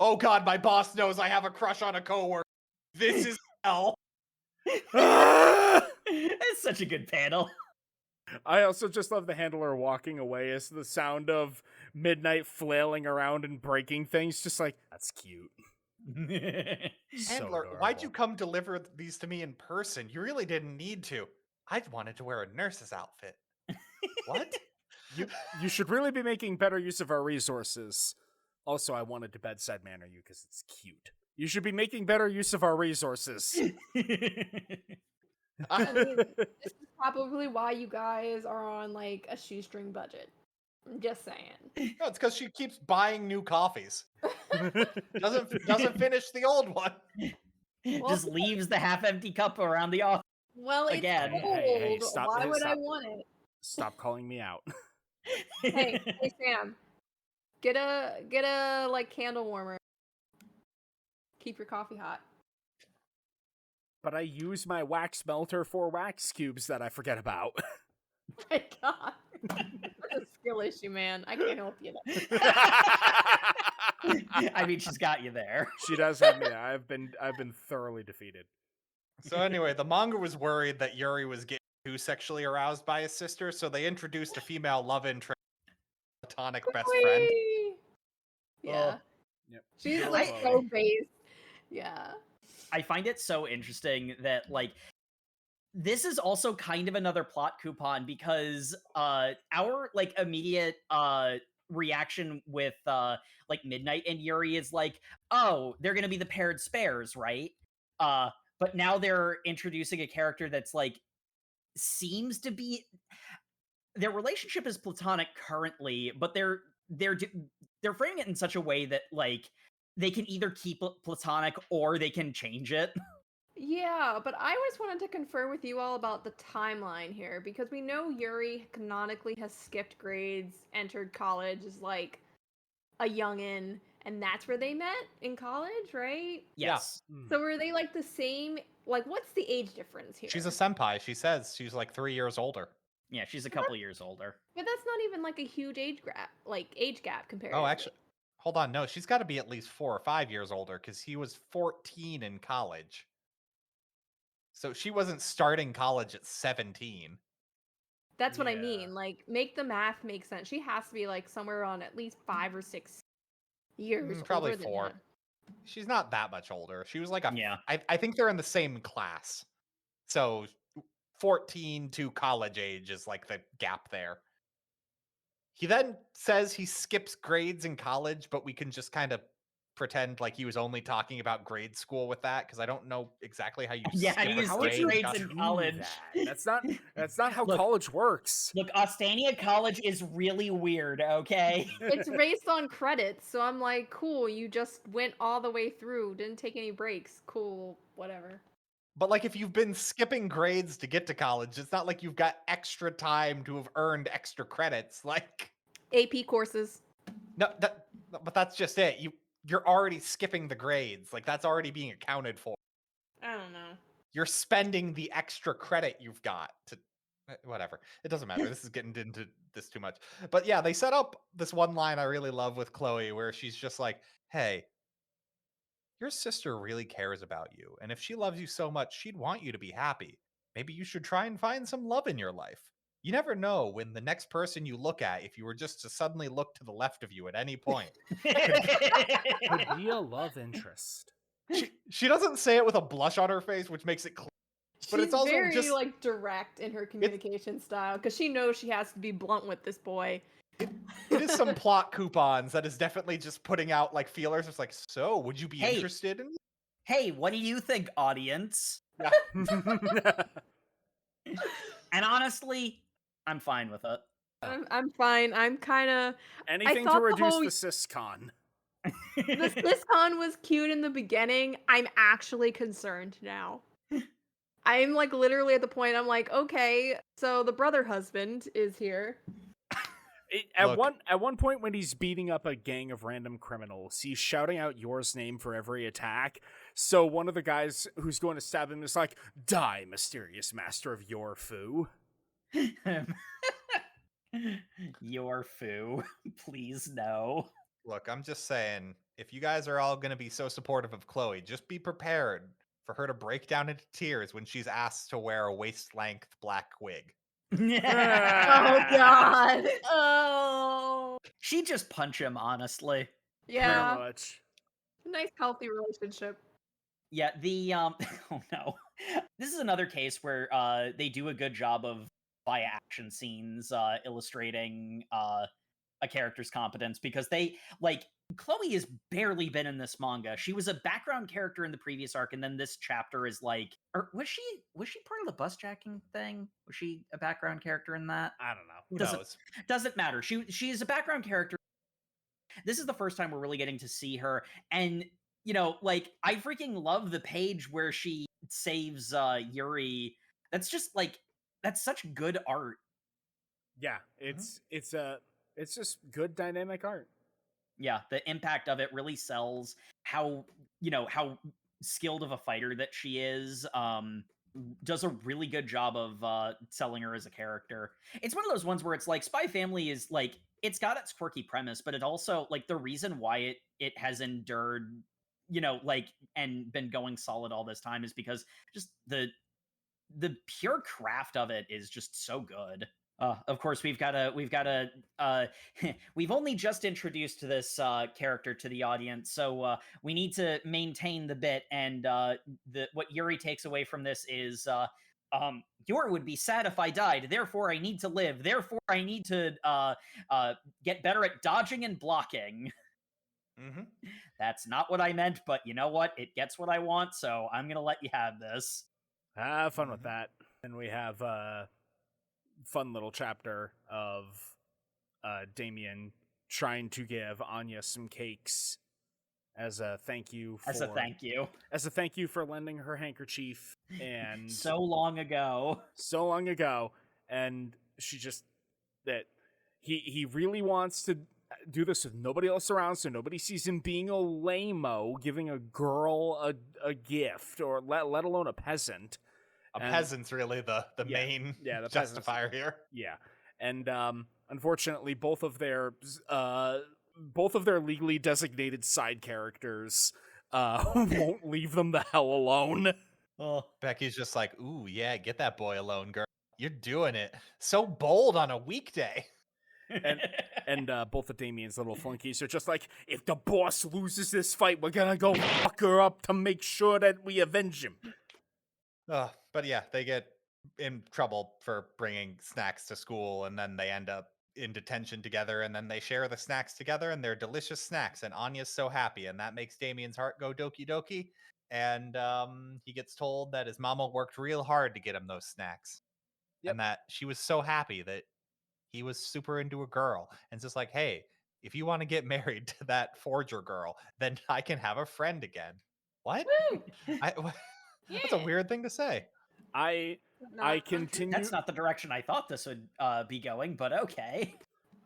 C: oh god, my boss knows I have a crush on a coworker. This is hell.
A: It's such a good panel.
B: I also just love the handler walking away as the sound of Midnight flailing around and breaking things. Just like, that's cute.
C: Handler, why'd you come deliver these to me in person? You really didn't need to. I wanted to wear a nurse's outfit. What?
B: You should really be making better use of our resources. Also, I wanted to bedside manner you because it's cute. You should be making better use of our resources.
D: I mean, this is probably why you guys are on like a shoestring budget. I'm just saying.
C: No, it's because she keeps buying new coffees. doesn't finish the old one.
A: Just leaves the half-empty cup around the office.
D: Well, it's
A: again.
D: cold.
B: Hey, stop,
D: why would I want it?
B: Stop calling me out.
D: Hey, Sam. Get a like candle warmer. Keep your coffee hot.
B: But I use my wax melter for wax cubes that I forget about.
D: My God. That's a skill issue, man. I can't help you there.
A: I mean, she's got you there.
B: She does have me there. I've been thoroughly defeated.
C: So anyway, the manga was worried that Yuri was getting too sexually aroused by his sister, so they introduced a female love interest, platonic best friend.
D: Whee! Yeah.
B: Yep.
D: She's
B: Good
D: like
B: old
D: so
B: Chloe.
D: based. Yeah.
A: I find it so interesting that, like, this is also kind of another plot coupon because our, like, immediate reaction with like Midnight and Yuri is like, oh, they're gonna be the paired spares, right? But now they're introducing a character that's like seems to be their relationship is platonic currently, but they're framing it in such a way that, like, they can either keep it platonic or they can change it.
D: Yeah, but I always wanted to confer with you all about the timeline here because we know Yuri canonically has skipped grades, entered college as like a youngin', and that's where they met in college, right?
A: Yes.
D: So were they like the same? Like, what's the age difference here?
C: She's a senpai. She says she's like 3 years older.
A: Yeah, she's a couple years older.
D: But that's not even like a huge age gap compared.
C: Oh, actually, hold on. No, she's got to be at least 4 or 5 years older because he was 14 in college. So she wasn't starting college at 17.
D: That's what I
B: Yeah.
D: mean. Like, make the math make sense. She has to be like somewhere on at least 5 or 6 years.
C: Probably
D: older than
C: 4.
D: him.
C: She's not that much older. She was like a.
A: Yeah.
C: I think they're in the same class. So 14 to college age is like the gap there. He then says he skips grades in college, but we can just kind of pretend like he was only talking about grade school with that because I don't know exactly how you
A: Yeah,
C: skip
A: he
C: a
A: was
C: grade.
A: skipping grades
C: Got-
A: in college.
B: That's not how
A: Look.
B: college works.
A: Look, Austania College is really weird, okay?
D: It's based on credits, so I'm like, cool, you just went all the way through, didn't take any breaks. Cool, whatever.
C: But like if you've been skipping grades to get to college, it's not like you've got extra time to have earned extra credits. Like
D: AP courses.
C: no, but that's just it. You're already skipping the grades. Like that's already being accounted for.
D: I don't know.
C: You're spending the extra credit you've got to whatever. It doesn't matter. This is getting into this too much. But yeah, they set up this one line I really love with Chloe where she's just like, "Hey, your sister really cares about you, and if she loves you so much, she'd want you to be happy. Maybe you should try and find some love in your life. You never know when the next person you look at, if you were just to suddenly look to the left of you at any point."
B: Could be a love interest.
C: She doesn't say it with a blush on her face, which makes it clear. But
D: She's
C: it's also
D: very
C: just
D: like direct in her communication style because she knows she has to be blunt with this boy.
C: it is some plot coupons that is definitely just putting out like feelers. It's like, so would you be
A: Hey.
C: interested in?
A: Hey, what do you think, audience? And honestly, I'm fine with it.
D: I'm fine. I'm kind of.
B: Anything
D: thought
B: to
D: the
B: reduce
D: whole-
B: the syscon.
D: This con was cute in the beginning. I'm actually concerned now. I'm like literally at the point I'm like, okay, so the brother husband is here.
B: At
C: Look.
B: one point when he's beating up a gang of random criminals, he's shouting out Yor's name for every attack. So one of the guys who's going to stab him is like, "Die, mysterious master of Yor Fu."
A: Your foo. Please no.
C: Look, I'm just saying, if you guys are all going to be so supportive of Chloe, just be prepared for her to break down into tears when she's asked to wear a waist-length black wig.
D: Oh god. Oh.
A: She'd just punch him, honestly.
D: Yeah.
B: Pretty much.
D: Nice healthy relationship.
A: Yeah, the oh no. This is another case where they do a good job of via action scenes illustrating a character's competence because they like Chloe has barely been in this manga. She was a background character in the previous arc, and then this chapter is like, or was she part of the bus jacking thing? Was she a background character in that?
B: I don't know.
C: Who
A: Doesn't-
C: knows?
A: Doesn't matter. She is a background character. This is the first time we're really getting to see her, and you know, like I freaking love the page where she saves Yuri. That's just like that's such good art.
B: Yeah, it's just good dynamic art.
A: Yeah, the impact of it really sells how, you know, how skilled of a fighter that she is. does a really good job of selling her as a character. It's one of those ones where it's like Spy Family is like, it's got its quirky premise, but it also, like, the reason why it has endured, like, and been going solid all this time is because just the pure craft of it is just so good. Of course, we've got we've only just introduced this character to the audience, so we need to maintain the bit. And what Yuri takes away from this is, Yuri would be sad if I died. Therefore, I need to live. Therefore, I need to get better at dodging and blocking.
C: Mm-hmm.
A: That's not what I meant, but you know what? It gets what I want, so I'm gonna let you have this.
B: Have fun with that. And we have a fun little chapter of Damien trying to give Anya some cakes as a thank you for lending her handkerchief. And
A: so long ago,
B: and she just that he really wants to do this with nobody else around, so nobody sees him being a lame-o, giving a girl a gift, or let alone a peasant.
C: Peasant's really the main the justifier here.
B: Yeah, and unfortunately, both of their legally designated side characters won't leave them the hell alone.
C: Oh, Becky's just like, ooh, yeah, get that boy alone, girl. You're doing it so bold on a weekday.
B: And both of Damien's little flunkies are just like, if the boss loses this fight, we're gonna go fuck her up to make sure that we avenge him.
C: But yeah, they get in trouble for bringing snacks to school, and then they end up in detention together, and then they share the snacks together, and they're delicious snacks, and Anya's so happy, and that makes Damien's heart go doki doki, and he gets told that his mama worked real hard to get him those snacks, and that she was so happy that he was super into a girl, and it's just like, hey, if you want to get married to that forger girl, then I can have a friend again. What? That's a weird thing to say.
B: I continue.
A: That's not the direction I thought this would be going, but okay.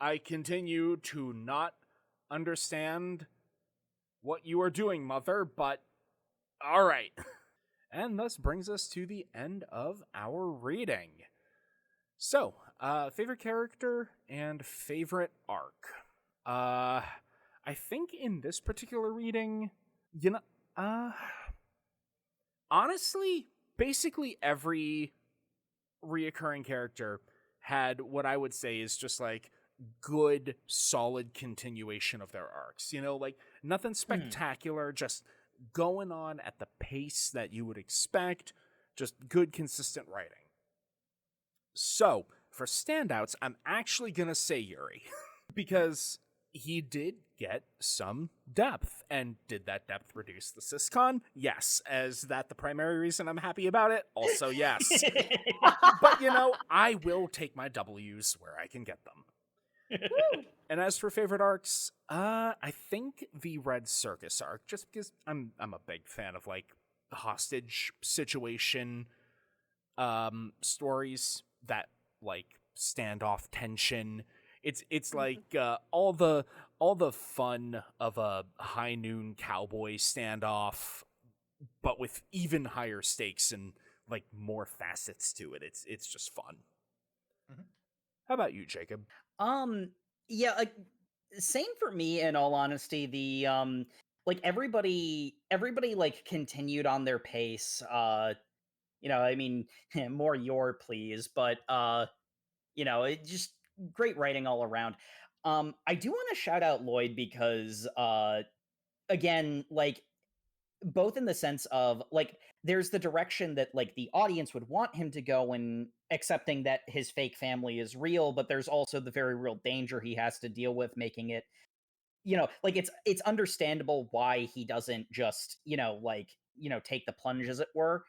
B: I continue to not understand what you are doing, Mother, but all right. And thus brings us to the end of our reading. So, favorite character and favorite arc. I think in this particular reading, honestly, basically every reoccurring character had what I would say is just like good, solid continuation of their arcs. Like nothing spectacular, just going on at the pace that you would expect, just good, consistent writing. So, for standouts, I'm actually going to say Yuri, because he did get some depth. And did that depth reduce the syscon? Yes. Is that the primary reason I'm happy about it? Also, yes. But, I will take my W's where I can get them. And as for favorite arcs, I think the Red Circus arc, just because I'm a big fan of, like, hostage situation stories that, like, standoff tension. It's like all the fun of a high noon cowboy standoff, but with even higher stakes and like more facets to it. It's just fun. Mm-hmm. How about you, Jacob?
A: Yeah, same for me. In all honesty, the like everybody like continued on their pace. I mean, more your please, but it just great writing all around. I do want to shout out Lloyd because again, like both in the sense of like there's the direction that like the audience would want him to go in accepting that his fake family is real, but there's also the very real danger he has to deal with making it like it's understandable why he doesn't just take the plunge, as it were,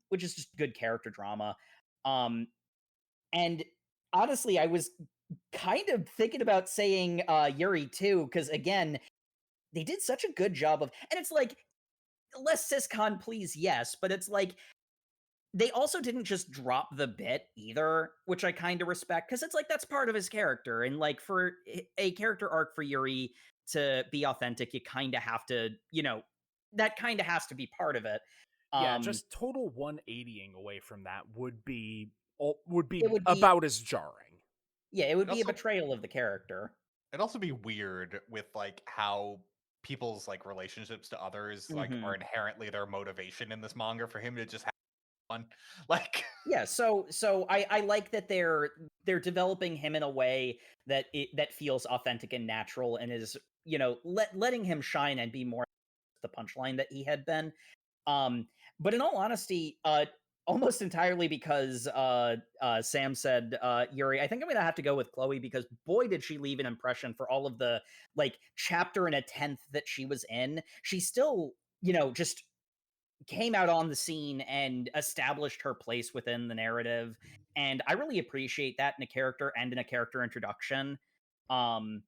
A: which is just good character drama. And honestly, I was kind of thinking about saying Yuri too, because again, they did such a good job of, and it's like less syscon, please, yes, but it's like they also didn't just drop the bit either, which I kind of respect, because it's like that's part of his character, and like for a character arc for Yuri to be authentic, you kind of have to, that kind of has to be part of it.
B: Yeah, just total 180ing away from that would be
A: it would be
B: about as jarring.
A: Yeah, it would be a betrayal of the character.
C: It'd also be weird with like how people's like relationships to others like are inherently their motivation in this manga for him to just have fun. Like
A: yeah, so I like that they're developing him in a way that that feels authentic and natural and is, you know, letting him shine and be more the punchline that he had been. But in all honesty, almost entirely because Sam said Yuri, I think I'm gonna have to go with Chloe, because boy did she leave an impression for all of the like chapter and a tenth that she was in. She still, you know, just came out on the scene and established her place within the narrative, and I really appreciate that in a character and in a character introduction. So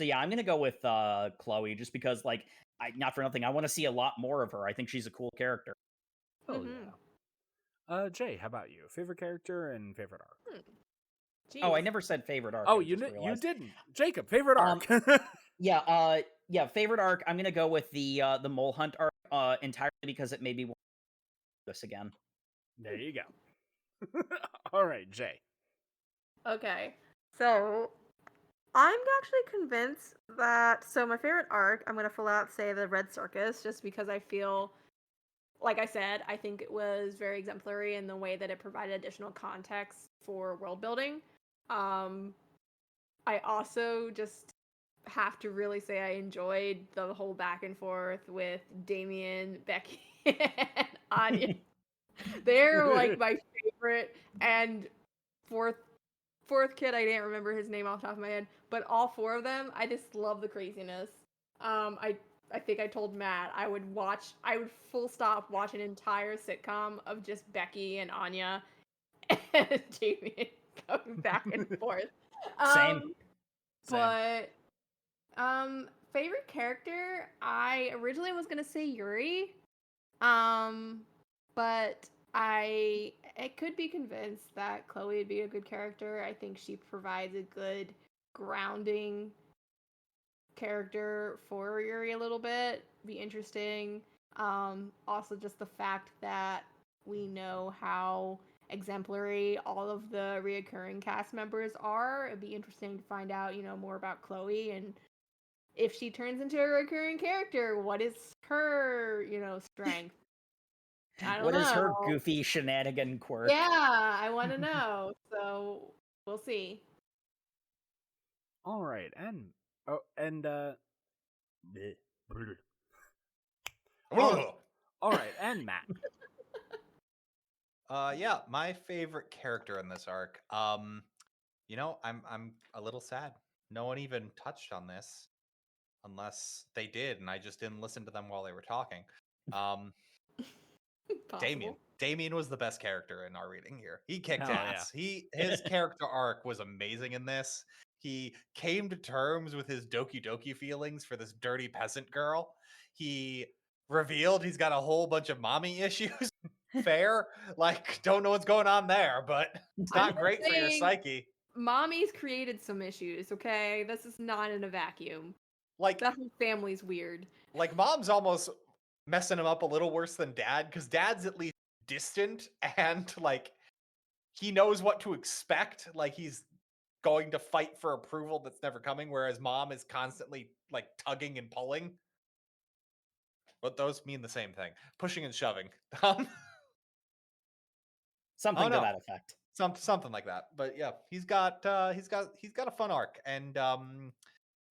A: yeah, I'm gonna go with Chloe, just because, like, not for nothing, I want to see a lot more of her. I think she's a cool character.
B: Oh yeah. Jay, how about you? Favorite character and favorite arc?
A: Oh, I never said favorite arc.
B: Oh, you didn't. Jacob, favorite arc.
A: Yeah, favorite arc. I'm gonna go with the Mole Hunt arc entirely because it made me want to do this again.
B: There you go. All right, Jay.
D: Okay, so I'm actually convinced that, so my favorite arc, I'm gonna full out say the Red Circus, just because I feel, like I said, I think it was very exemplary in the way that it provided additional context for world building. I also just have to really say I enjoyed the whole back and forth with Damien, Becky, and Anya. They're like my favorite. And fourth kid, I didn't remember his name off the top of my head, but all four of them, I just love the craziness. I think I told Matt I would full stop watch an entire sitcom of just Becky and Anya and Damien going back and forth.
A: Same.
D: But favorite character, I originally was gonna say Yuri. But I could be convinced that Chloe would be a good character. I think she provides a good grounding character for Yuri a little bit. Be interesting. Also just the fact that we know how exemplary all of the reoccurring cast members are. It'd be interesting to find out, you know, more about Chloe, and if she turns into a recurring character, what is her, you know, strength? I don't know.
A: What is her goofy shenanigan quirk?
D: Yeah, I want to know. So we'll see.
B: All right, and all right, and Matt.
C: Yeah, my favorite character in this arc. You know, I'm a little sad. No one even touched on this, unless they did, and I just didn't listen to them while they were talking. Damien was the best character in our reading here. He kicked ass. Yeah. His character arc was amazing in this. He came to terms with his Doki Doki feelings for this dirty peasant girl. He revealed he's got a whole bunch of mommy issues. Fair. Like, don't know what's going on there, but it's not great for your psyche.
D: Mommy's created some issues, okay? This is not in a vacuum.
C: Like,
D: that whole family's weird.
C: Like, mom's almost messing him up a little worse than dad, because dad's at least distant and like he knows what to expect. Like, he's going to fight for approval that's never coming, whereas mom is constantly like tugging and pulling. But those mean the same thing: pushing and shoving.
A: Something to that effect.
C: Something like that. But yeah, he's got a fun arc, and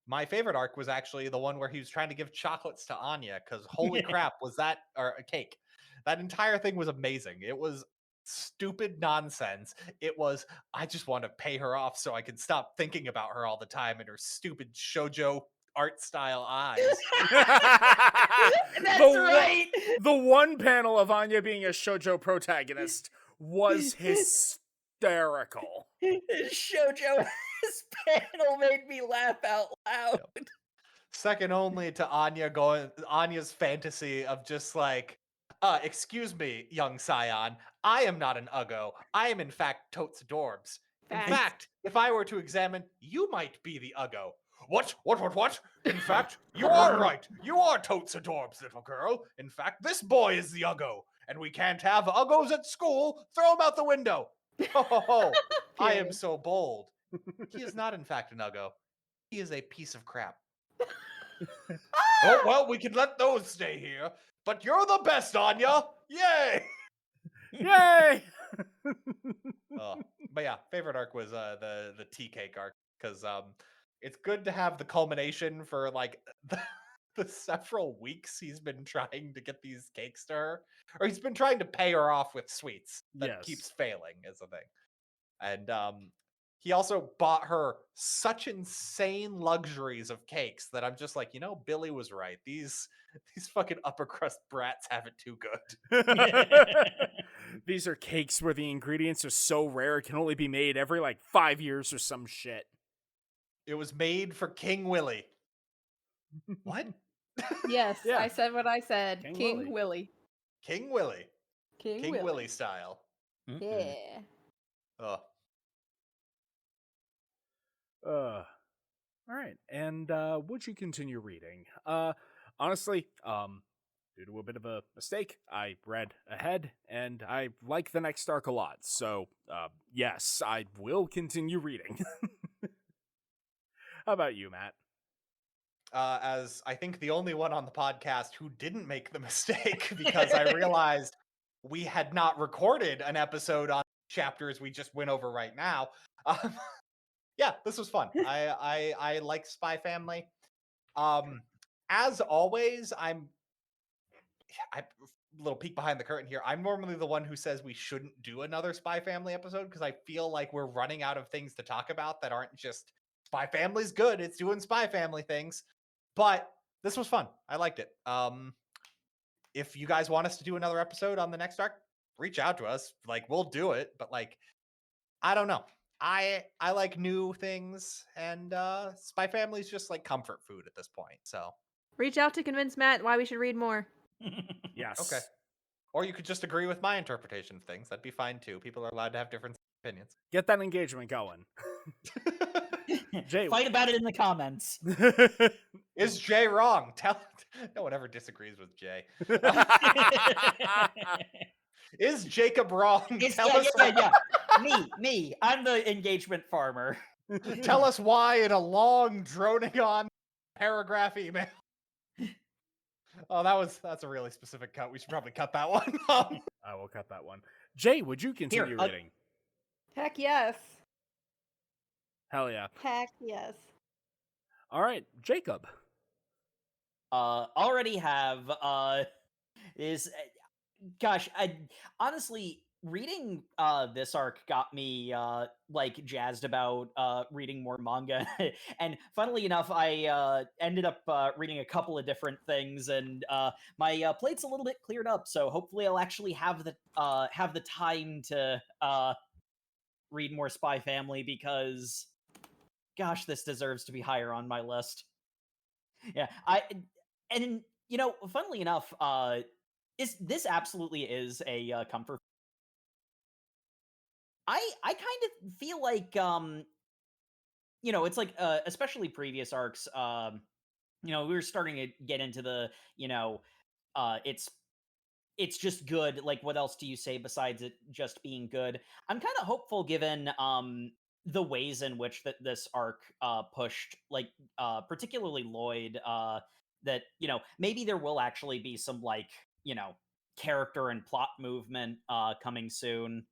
C: my favorite arc was actually the one where he was trying to give chocolates to Anya, because holy crap, was that, or a cake. That entire thing was amazing. It was stupid nonsense. It was, I just want to pay her off so I can stop thinking about her all the time and her stupid shoujo art style eyes.
A: That's right.
B: The one panel of Anya being a shoujo protagonist was hysterical.
A: Shoujo panel made me laugh out loud.
C: Yep. Second only to Anya's fantasy of just like, excuse me, young scion, I am not an Uggo. I am in fact totes adorbs. In fact, if I were to examine, you might be the Uggo. What? In fact, you are right. You are totes adorbs, little girl. In fact, this boy is the Uggo, and we can't have Uggos at school. Throw him out the window. Ho, ho, ho. I am
D: Period.
C: so bold. He is not, in fact, an Uggo. He is a piece of crap. Oh, well, we can let those stay here, but you're the best, Anya. Yay!
B: Yay!
C: But yeah, favorite arc was the tea cake arc, because it's good to have the culmination for like the several weeks he's been trying to get these cakes to her, or he's been trying to pay her off with sweets that
B: Yes.
C: keeps failing is a thing. And he also bought her such insane luxuries of cakes that I'm just like, Billy was right. These fucking upper crust brats have it too good.
B: These are cakes where the ingredients are so rare it can only be made every like 5 years or some shit.
C: It was made for King Willie. What?
D: Yes,
B: Yeah.
D: I said what I said.
B: King
D: King Willie.
C: King Willie.
D: King
C: Willie style.
D: Yeah.
C: Oh.
B: All right. And would you continue reading? Honestly, due to a bit of a mistake, I read ahead, and I like the next arc a lot. So, yes, I will continue reading. How about you, Matt?
C: As I think the only one on the podcast who didn't make the mistake, because I realized we had not recorded an episode on chapters we just went over right now. Yeah, this was fun. I like Spy Family. As always, I little peek behind the curtain here. I'm normally the one who says we shouldn't do another Spy Family episode because I feel like we're running out of things to talk about that aren't just Spy Family's good. It's doing Spy Family things. But this was fun. I liked it. If you guys want us to do another episode on the next arc, reach out to us. Like, we'll do it. But like, I don't know. I like new things, and Spy Family's just like comfort food at this point. So
D: Reach out to convince Matt why we should read more.
B: Yes.
C: okay. Or you could just agree with my interpretation of things. That'd be fine too. People are allowed to have different opinions.
B: Get that engagement going. Jay,
A: Fight about it in the comments.
C: Is Jay wrong? No one ever disagrees with Jay. Is Jacob wrong?
A: Yeah. Me. I'm the engagement farmer.
C: Tell us why in a long, droning on paragraph email. Oh, that's a really specific cut. We should probably cut that one.
B: I will cut that one. Jay, would you continue reading?
D: Heck yes.
B: Hell yeah.
D: Heck yes.
B: All right, Jacob.
A: Already have gosh, I honestly reading this arc got me like jazzed about reading more manga. And funnily enough, I ended up reading a couple of different things, and my plate's a little bit cleared up, so hopefully I'll actually have the time to read more Spy Family, because gosh, this deserves to be higher on my list. Yeah, funnily enough, this absolutely is a comfort. I kind of feel like it's like especially previous arcs. We were starting to get into the it's just good. Like, what else do you say besides it just being good? I'm kind of hopeful given the ways in which this arc pushed, like particularly Lloyd, that maybe there will actually be some like character and plot movement coming soon.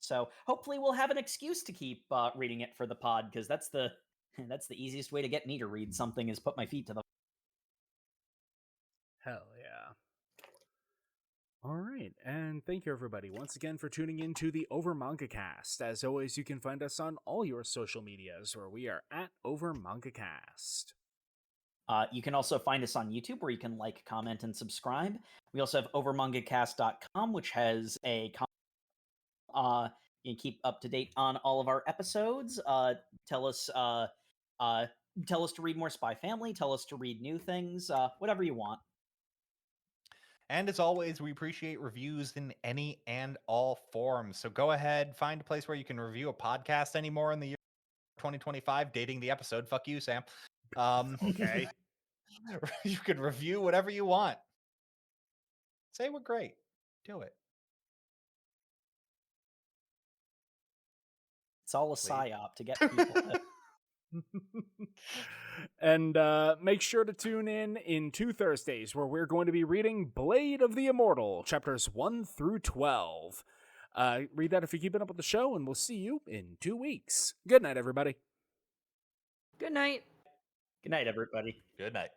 A: So hopefully we'll have an excuse to keep reading it for the pod, because that's the easiest way to get me to read something, is put my feet to the.
B: Hell yeah. All right, and thank you everybody once again for tuning in to the Over Manga Cast. As always, you can find us on all your social medias, where we are at Over Manga Cast.
A: You can also find us on YouTube, where you can like, comment, and subscribe. We also have overmangacast.com, which has a you can keep up to date on all of our episodes. Tell us to read more Spy Family. Tell us to read new things. Whatever you want.
C: And as always, we appreciate reviews in any and all forms. So go ahead, find a place where you can review a podcast anymore in the year 2025, dating the episode. Fuck you, Sam.
B: Okay.
C: You can review whatever you want. Say we're great. Do it.
A: It's all a
C: Please.
A: psyop to get people.
B: And make sure to tune in 2 Thursdays where we're going to be reading Blade of the Immortal, chapters 1 through 12. Read that if you're keeping up with the show, and we'll see you in 2 weeks. Good night, everybody.
D: Good night.
A: Good night, everybody.
C: Good night.